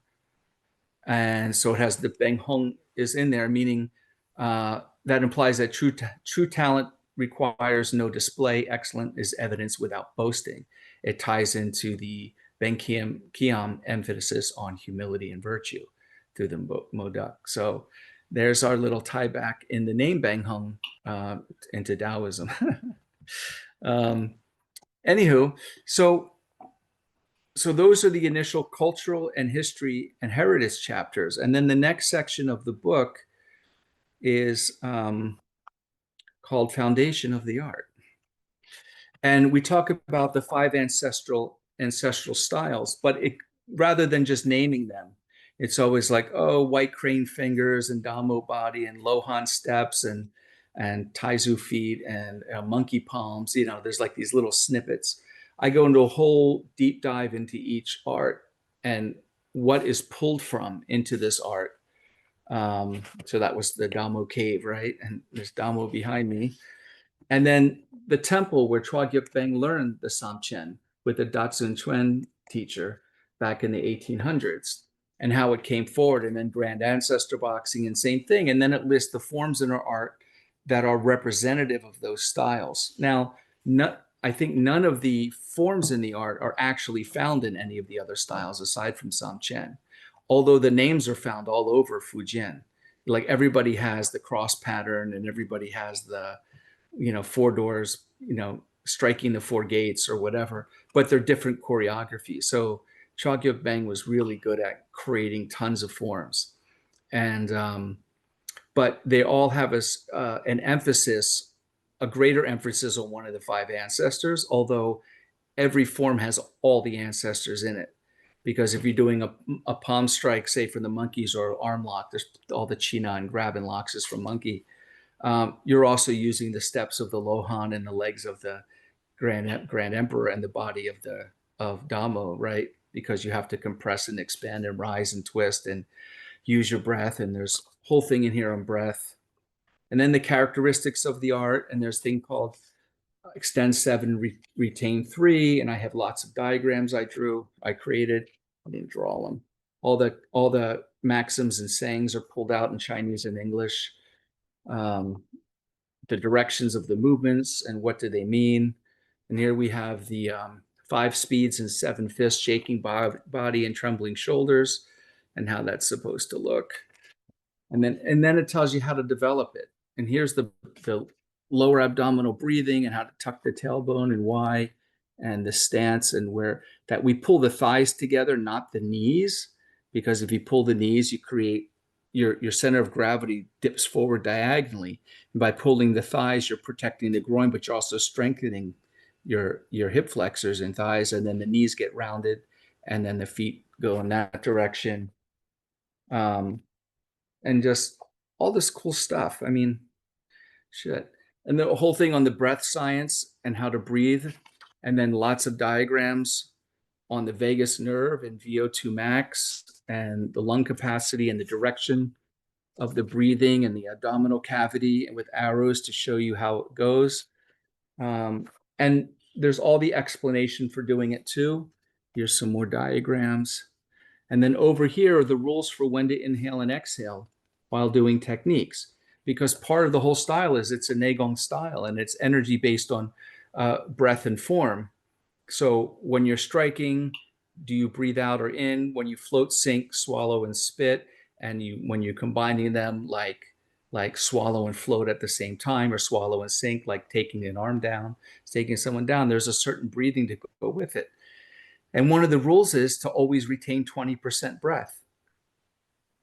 And so it has the Bang Hong is in there, meaning that implies that true talent requires no display. Excellent is evidence without boasting. It ties into the Ben Kiam emphasis on humility and virtue through the Modak. So there's our little tie back in the name Bang Hung into Taoism. Anywho, so those are the initial cultural and history and heritage chapters. And then the next section of the book is called Foundation of the Art. And we talk about the 5 ancestral styles, but rather than just naming them, it's always like, oh, white crane fingers and Damo body and Lohan steps and Taizu feet and monkey palms. You know, there's like these little snippets. I go into a whole deep dive into each art and what is pulled from into this art. So that was the Damo cave, right? And there's Damo behind me. And then the temple where Chua Gyuk Beng learned the Samchen with the Datsun Chuen teacher back in the 1800s, and how it came forward, and then grand ancestor boxing and same thing. And then it lists the forms in our art that are representative of those styles. Now, I think none of the forms in the art are actually found in any of the other styles aside from Samchen, although the names are found all over Fujian. Like everybody has the cross pattern and everybody has the, 4 doors, striking the 4 gates or whatever, but they're different choreographies. So Chua Gyuk Beng was really good at creating tons of forms. And, but they all have an emphasis, a greater emphasis on one of the 5 ancestors, although every form has all the ancestors in it. Because if you're doing a palm strike, say for the monkeys, or arm lock, there's all the China and grab and locks is from monkey. You're also using the steps of the Lohan and the legs of the Grand Emperor and the body of Damo, right? Because you have to compress and expand and rise and twist and use your breath. And there's a whole thing in here on breath. And then the characteristics of the art. And there's a thing called extend 7, retain 3. And I have lots of diagrams I created. I didn't draw them. All the maxims and sayings are pulled out in Chinese and English. The directions of the movements and what do they mean. And here we have the 5 speeds and 7 fists, shaking body and trembling shoulders, and how that's supposed to look. And then it tells you how to develop it. And here's the lower abdominal breathing and how to tuck the tailbone and why, and the stance and where that we pull the thighs together, not the knees, because if you pull the knees, you create your center of gravity dips forward diagonally. And by pulling the thighs, you're protecting the groin, but you're also strengthening your hip flexors and thighs, and then the knees get rounded, and then the feet go in that direction. And just all this cool stuff. I mean, shit. And the whole thing on the breath science and how to breathe, and then lots of diagrams on the vagus nerve and VO2 max and the lung capacity and the direction of the breathing and the abdominal cavity with arrows to show you how it goes. And there's all the explanation for doing it too. Here's some more diagrams. And then over here are the rules for when to inhale and exhale while doing techniques. Because part of the whole style is it's a Neigong style and it's energy based on breath and form. So when you're striking, do you breathe out or in? When you float, sink, swallow, and spit, and when you're combining them, like swallow and float at the same time, or swallow and sink, like taking an arm down, taking someone down, there's a certain breathing to go with it. And one of the rules is to always retain 20% breath.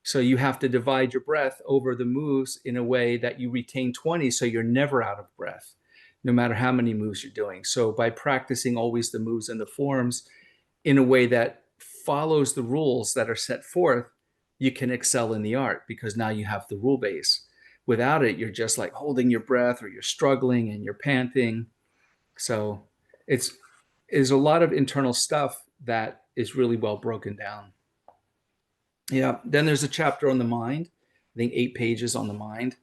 So you have to divide your breath over the moves in a way that you retain 20, so you're never out of breath, no matter how many moves you're doing. So by practicing always the moves and the forms in a way that follows the rules that are set forth, you can excel in the art because now you have the rule base. Without it, you're just like holding your breath or you're struggling and you're panting. So it's a lot of internal stuff that is really well broken down. Yeah. Then there's a chapter on the mind. I think 8 pages on the mind.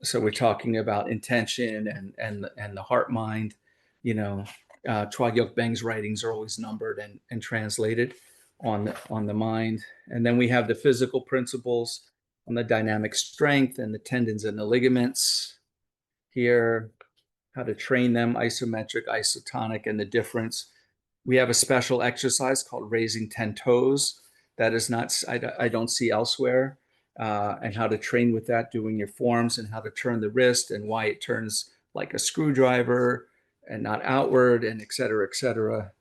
So we're talking about intention and the heart mind. You know, Chua Gyok Beng's writings are always numbered and translated on the mind. And then we have the physical principles on the dynamic strength and the tendons and the ligaments here, how to train them, isometric, isotonic, and the difference. We have a special exercise called raising 10 toes. That is not, I don't see elsewhere. And how to train with that, doing your forms, and how to turn the wrist and why it turns like a screwdriver and not outward, and et cetera, et cetera.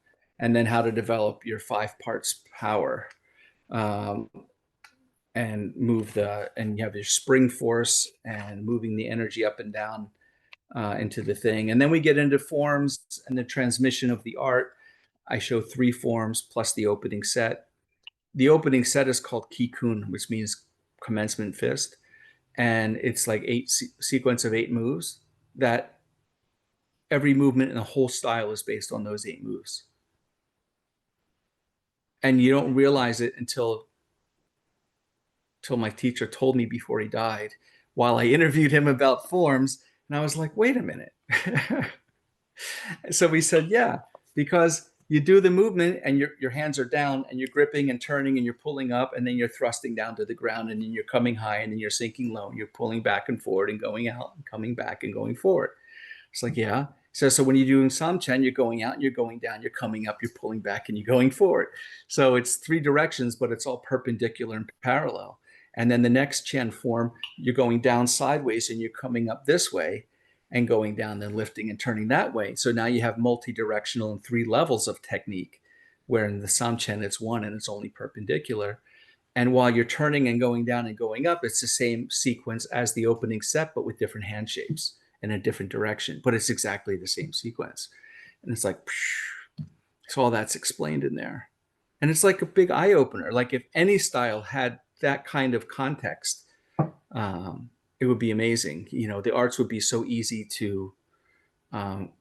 And then how to develop your 5 parts power. And and you have your spring force and moving the energy up and down into the thing. And then we get into forms and the transmission of the art. I show 3 forms plus the opening set. The opening set is called Ki Kun, which means commencement fist. And it's like 8 sequence of 8 moves that every movement in the whole style is based on those 8 moves. And you don't realize it until my teacher told me before he died, while I interviewed him about forms. And I was like, wait a minute. So we said, yeah, because you do the movement and your hands are down and you're gripping and turning and you're pulling up and then you're thrusting down to the ground and then you're coming high and then you're sinking low and you're pulling back and forward and going out and coming back and going forward. It's like, yeah. So when you're doing Samchen, you're going out and you're going down, you're coming up, you're pulling back and you're going forward. So it's 3 directions, but it's all perpendicular and parallel. And then the next Chen form, you're going down sideways and you're coming up this way and going down, then lifting and turning that way. So now you have multi-directional and 3 levels of technique, where in the Samchen it's 1 and it's only perpendicular. And while you're turning and going down and going up, it's the same sequence as the opening set, but with different hand shapes in a different direction. But it's exactly the same sequence. And it's like, so all that's explained in there. And it's like a big eye opener. Like if any style had that kind of context, it would be amazing. You know, the arts would be so easy to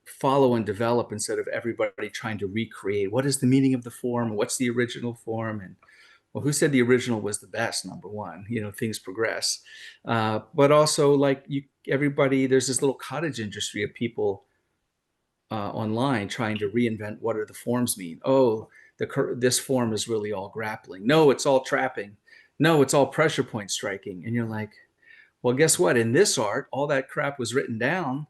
follow and develop instead of everybody trying to recreate. What is the meaning of the form? What's the original form? And well, who said the original was the best? Number one, you know, things progress. But also, like everybody, there's this little cottage industry of people online trying to reinvent what are the forms mean. Oh, this form is really all grappling. No, it's all trapping. No, it's all pressure point striking. And you're like, well, guess what? In this art, all that crap was written down,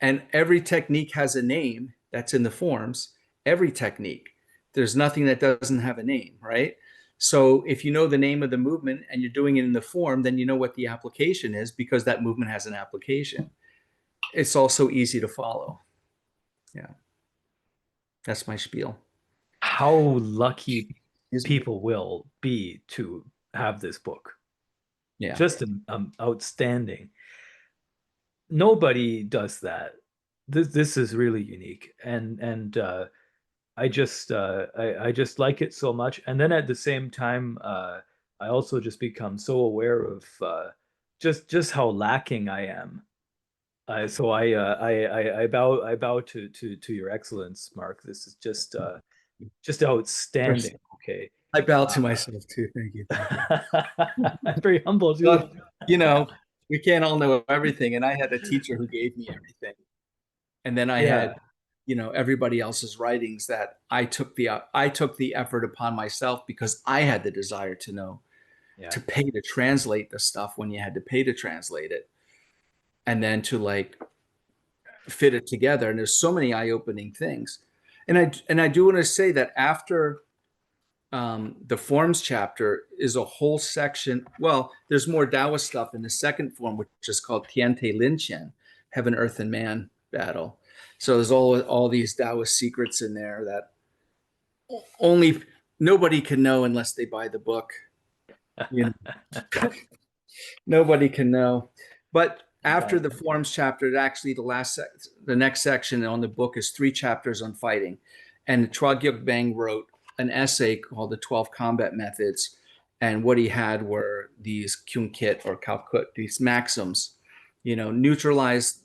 and every technique has a name that's in the forms. Every technique. There's nothing that doesn't have a name, right? So if you know the name of the movement and you're doing it in the form, then you know what the application is because that movement has an application. It's also easy to follow. Yeah. That's my spiel. How lucky people will be to have this book. Yeah. Just outstanding. Nobody does that. This is really unique, and I just like it so much. And then at the same time, I also just become so aware of just how lacking I am. So I bow to your excellence, Mark. This is just outstanding. Okay. I bow to myself too. Thank you. Thank you. I'm very humble too. But, you know, we can't all know everything. And I had a teacher who gave me everything. And then I Yeah, had, you know, everybody else's writings that I took the effort upon myself because I had the desire to know, yeah, to pay to translate the stuff when you had to pay to translate it, and then to like fit it together. And there's so many eye-opening things. And I do want to say that after the forms chapter is a whole section. Well, there's more Taoist stuff in the second form, which is called Tiante Lin Chen, Heaven, Earth, and Man battle. So there's all these Taoist secrets in there that only nobody can know unless they buy the book. You know, nobody can know. But after the fantastic. forms chapter, actually the next section on the book is 3 chapters on fighting. And Chua Gyuk Bang wrote an essay called The 12 Combat Methods. And what he had were these Kyun Kit or Kalkut, these maxims, you know, neutralize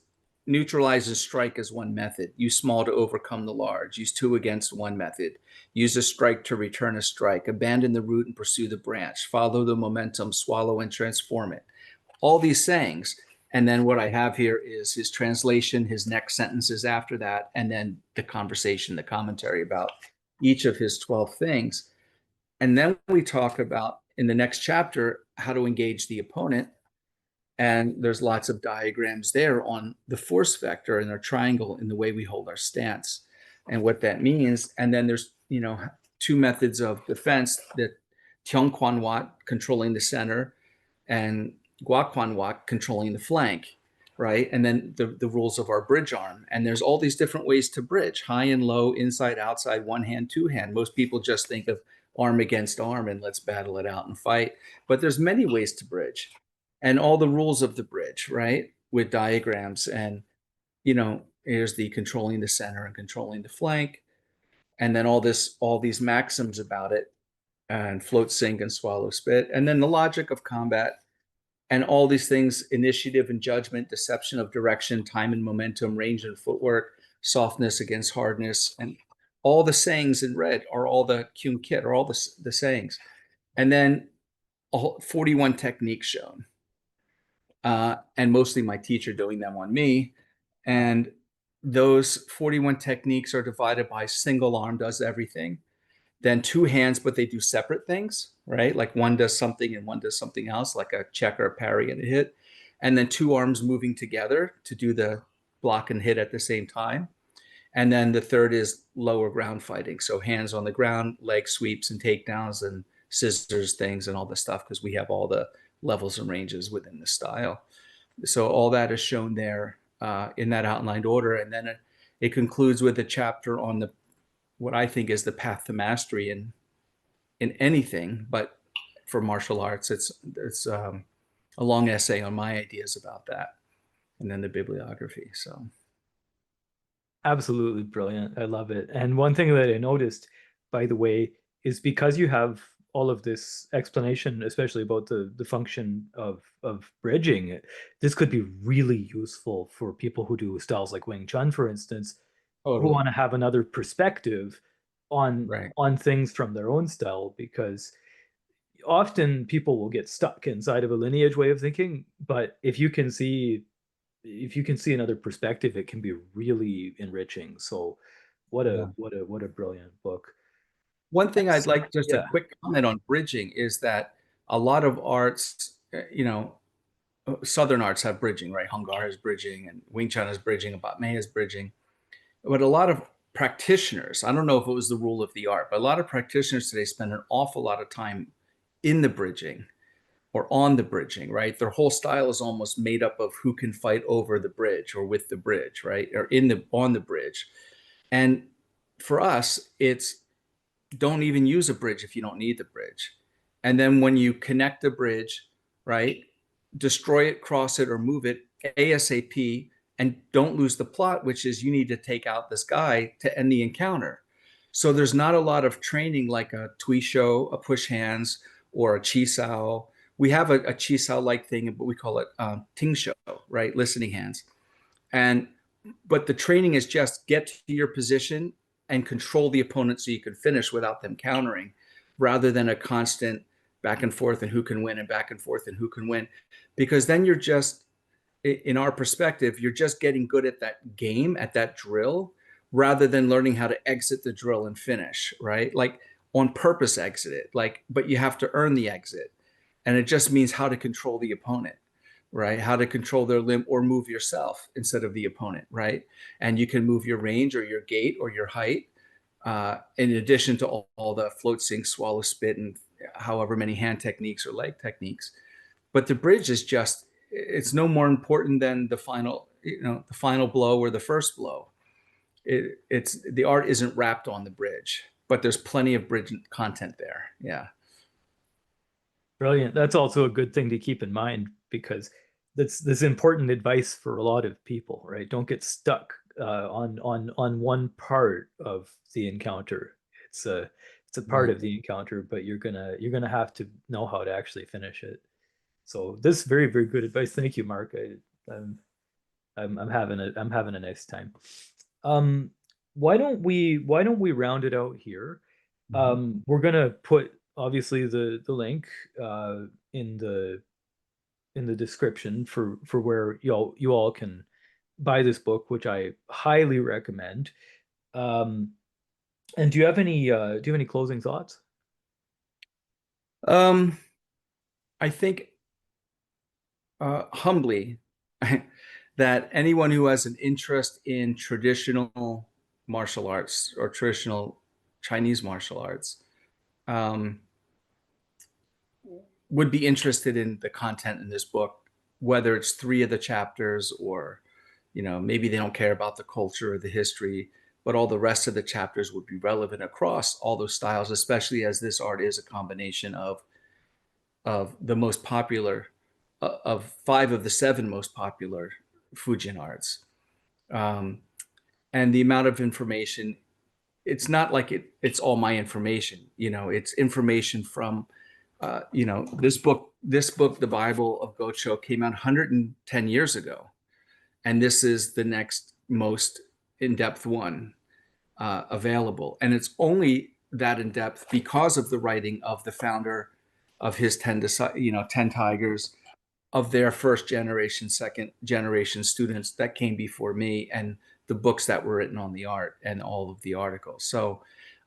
and strike as one method. Use small to overcome the large. Use 2 against 1 method. Use a strike to return a strike. Abandon the root and pursue the branch. Follow the momentum, swallow and transform it. All these sayings. And then what I have here is his translation, his next sentences after that, and then the conversation, the commentary about each of his 12 things. And then we talk about in the next chapter how to engage the opponent. And there's lots of diagrams there on the force vector and our triangle in the way we hold our stance and what that means. And then there's, you know, 2 methods of defense, that Tiong Quan Wat, controlling the center, and Gua Quan Wat, controlling the flank, right? And then the rules of our bridge arm. And there's all these different ways to bridge: high and low, inside, outside, 1 hand, 2 hand. Most people just think of arm against arm and let's battle it out and fight. But there's many ways to bridge, and all the rules of the bridge, right? With diagrams. And, you know, here's the controlling the center and controlling the flank. And then all these maxims about it, and float, sink, and swallow, spit. And then the logic of combat, and all these things: initiative and judgment, deception of direction, time and momentum, range and footwork, softness against hardness. And all the sayings in red are all the Kyun Kit, are all the sayings. And then 41 techniques shown. And mostly my teacher doing them on me. And those 41 techniques are divided by single arm does everything, then 2 hands, but they do separate things, right? Like one does something and one does something else, like a check or a parry and a hit. And then 2 arms moving together to do the block and hit at the same time. And then the third is lower ground fighting. So hands on the ground, leg sweeps and takedowns and scissors things and all the stuff, because we have all the levels and ranges within the style. So all that is shown there in that outlined order. And then it concludes with a chapter on what I think is the path to mastery in anything, but for martial arts, it's a long essay on my ideas about that, and then the bibliography. So Absolutely brilliant. I love it. And one thing that I noticed, by the way, is because you have all of this explanation, especially about the function of bridging, this could be really useful for people who do styles like Wing Chun, for instance, who totally want to have another perspective on right. things from their own style, because often people will get stuck inside of a lineage way of thinking, but if you can see another perspective, it can be really enriching. So Yeah. what a brilliant book. One thing I'd That's like, just a yeah. quick comment on bridging, is that a lot of arts, you know, Southern arts have bridging, right? Hung Gar has bridging, and Wing Chun has bridging, and Bat Mei has bridging. But a lot of practitioners, I don't know if it was the rule of the art, but a lot of practitioners today spend an awful lot of time in the bridging or on the bridging, right? Their whole style is almost made up of who can fight over the bridge or with the bridge, right? Or on the bridge. And for us, it's don't even use a bridge if you don't need the bridge. And then when you connect the bridge, right, destroy it, cross it, or move it ASAP, and don't lose the plot, which is you need to take out this guy to end the encounter. So there's not a lot of training like a Tui Show, a push hands, or a Chi Sao. We have a Chi Sao like thing, but we call it Ting Show, right? Listening hands. And but the training is just get to your position and control the opponent so you can finish without them countering. rather than a constant back and forth and who can win and back and forth and who can win. Because then you're just, in our perspective, you're just getting good at that game, at that drill, rather than learning how to exit the drill and finish, right? Like on purpose exit it, like, but you have to earn the exit. And it just means how to control the opponent, right? How to control their limb or move yourself instead of the opponent, right? And you can move your range or your gait or your height, in addition to all the float, sink, swallow, spit, and however many hand techniques or leg techniques. But the bridge is just, it's no more important than the final, the final blow or the first blow. It's the art isn't wrapped on the bridge, but there's plenty of bridge content there. Yeah. Brilliant. That's also a good thing to keep in mind because that's important advice for a lot of people, right? Don't get stuck on one part of the encounter. It's a part Right. of the encounter, but you're gonna have to know how to actually finish it. So this is very, very good advice. Thank you, Mark. I'm having a nice time. Um, why don't we round it out here? Mhm. We're gonna put obviously the link in the description for where you all can buy this book, which I highly recommend. Um, and do you have any closing thoughts? Um, I think humbly that anyone who has an interest in traditional martial arts or traditional Chinese martial arts um, would be interested in the content in this book, whether it's 3 of the chapters or, maybe they don't care about the culture or the history, but all the rest of the chapters would be relevant across all those styles, especially as this art is a combination of the most popular, of 5 of the 7 most popular Fujian arts. Um, and the amount of information, it's not like it's all my information. It's information from, this book, The Bible of Ngo Cho, came out 110 years ago. And this is the next most in-depth one available. And it's only that in-depth because of the writing of the founder of his 10 Tigers, of their first generation, second generation students that came before me, and the books that were written on the art and all of the articles. So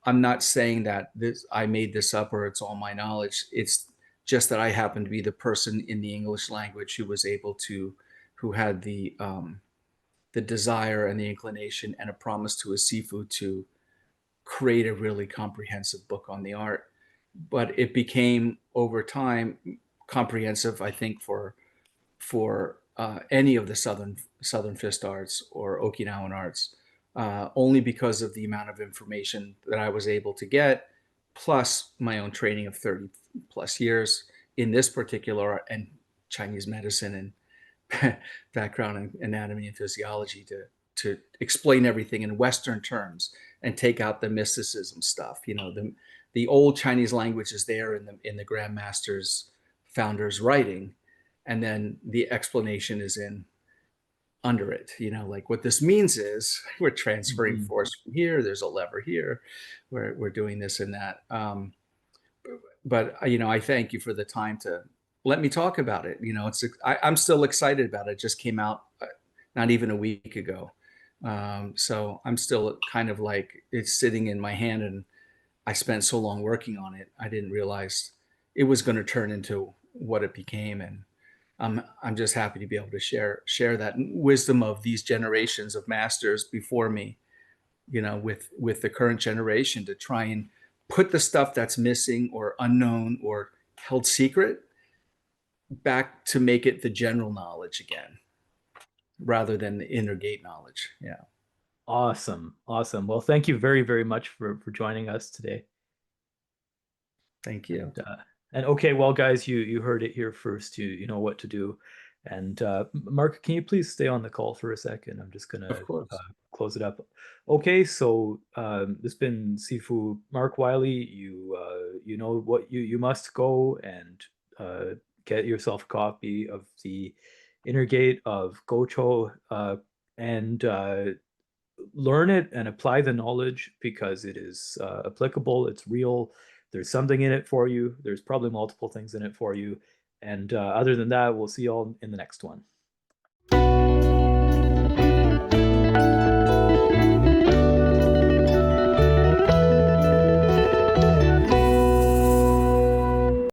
I'm not saying that I made this up or it's all my knowledge. It's just that I happen to be the person in the English language who had the desire and the inclination and a promise to a Sifu to create a really comprehensive book on the art. But it became over time comprehensive, I think, for any of the Southern Fist arts or Okinawan arts, only because of the amount of information that I was able to get, plus my own training of 30 plus years in this particular art and Chinese medicine and background in anatomy and physiology to explain everything in Western terms and take out the mysticism stuff. The old Chinese language is there in the grandmaster's founder's writing, and then the explanation is in under it. Like what this means is we're transferring Mhm. force from here. There's a lever here. We're doing this and that. But I thank you for the time to let me talk about it. I'm still excited about it. It just came out not even a week ago. So I'm still kind of like it's sitting in my hand, and I spent so long working on it. I didn't realize it was going to turn into what it became, and I'm just happy to be able to share that wisdom of these generations of masters before me, with the current generation, to try and put the stuff that's missing or unknown or held secret back to make it the general knowledge again, rather than the inner gate knowledge. Yeah. Awesome. Awesome. Well, thank you very, very much for joining us today. Thank you. And okay, well, guys, you heard it here first. You know what to do. And Mark, can you please stay on the call for a second? I'm just Of gonna course. close it up. Okay, so this has been Sifu Mark Wiley. You know what you must go and get yourself a copy of the Inner Gate of Ngo Cho and learn it and apply the knowledge because it is applicable. It's real. There's something in it for you. There's probably multiple things in it for you. And other than that, we'll see you all in the next one.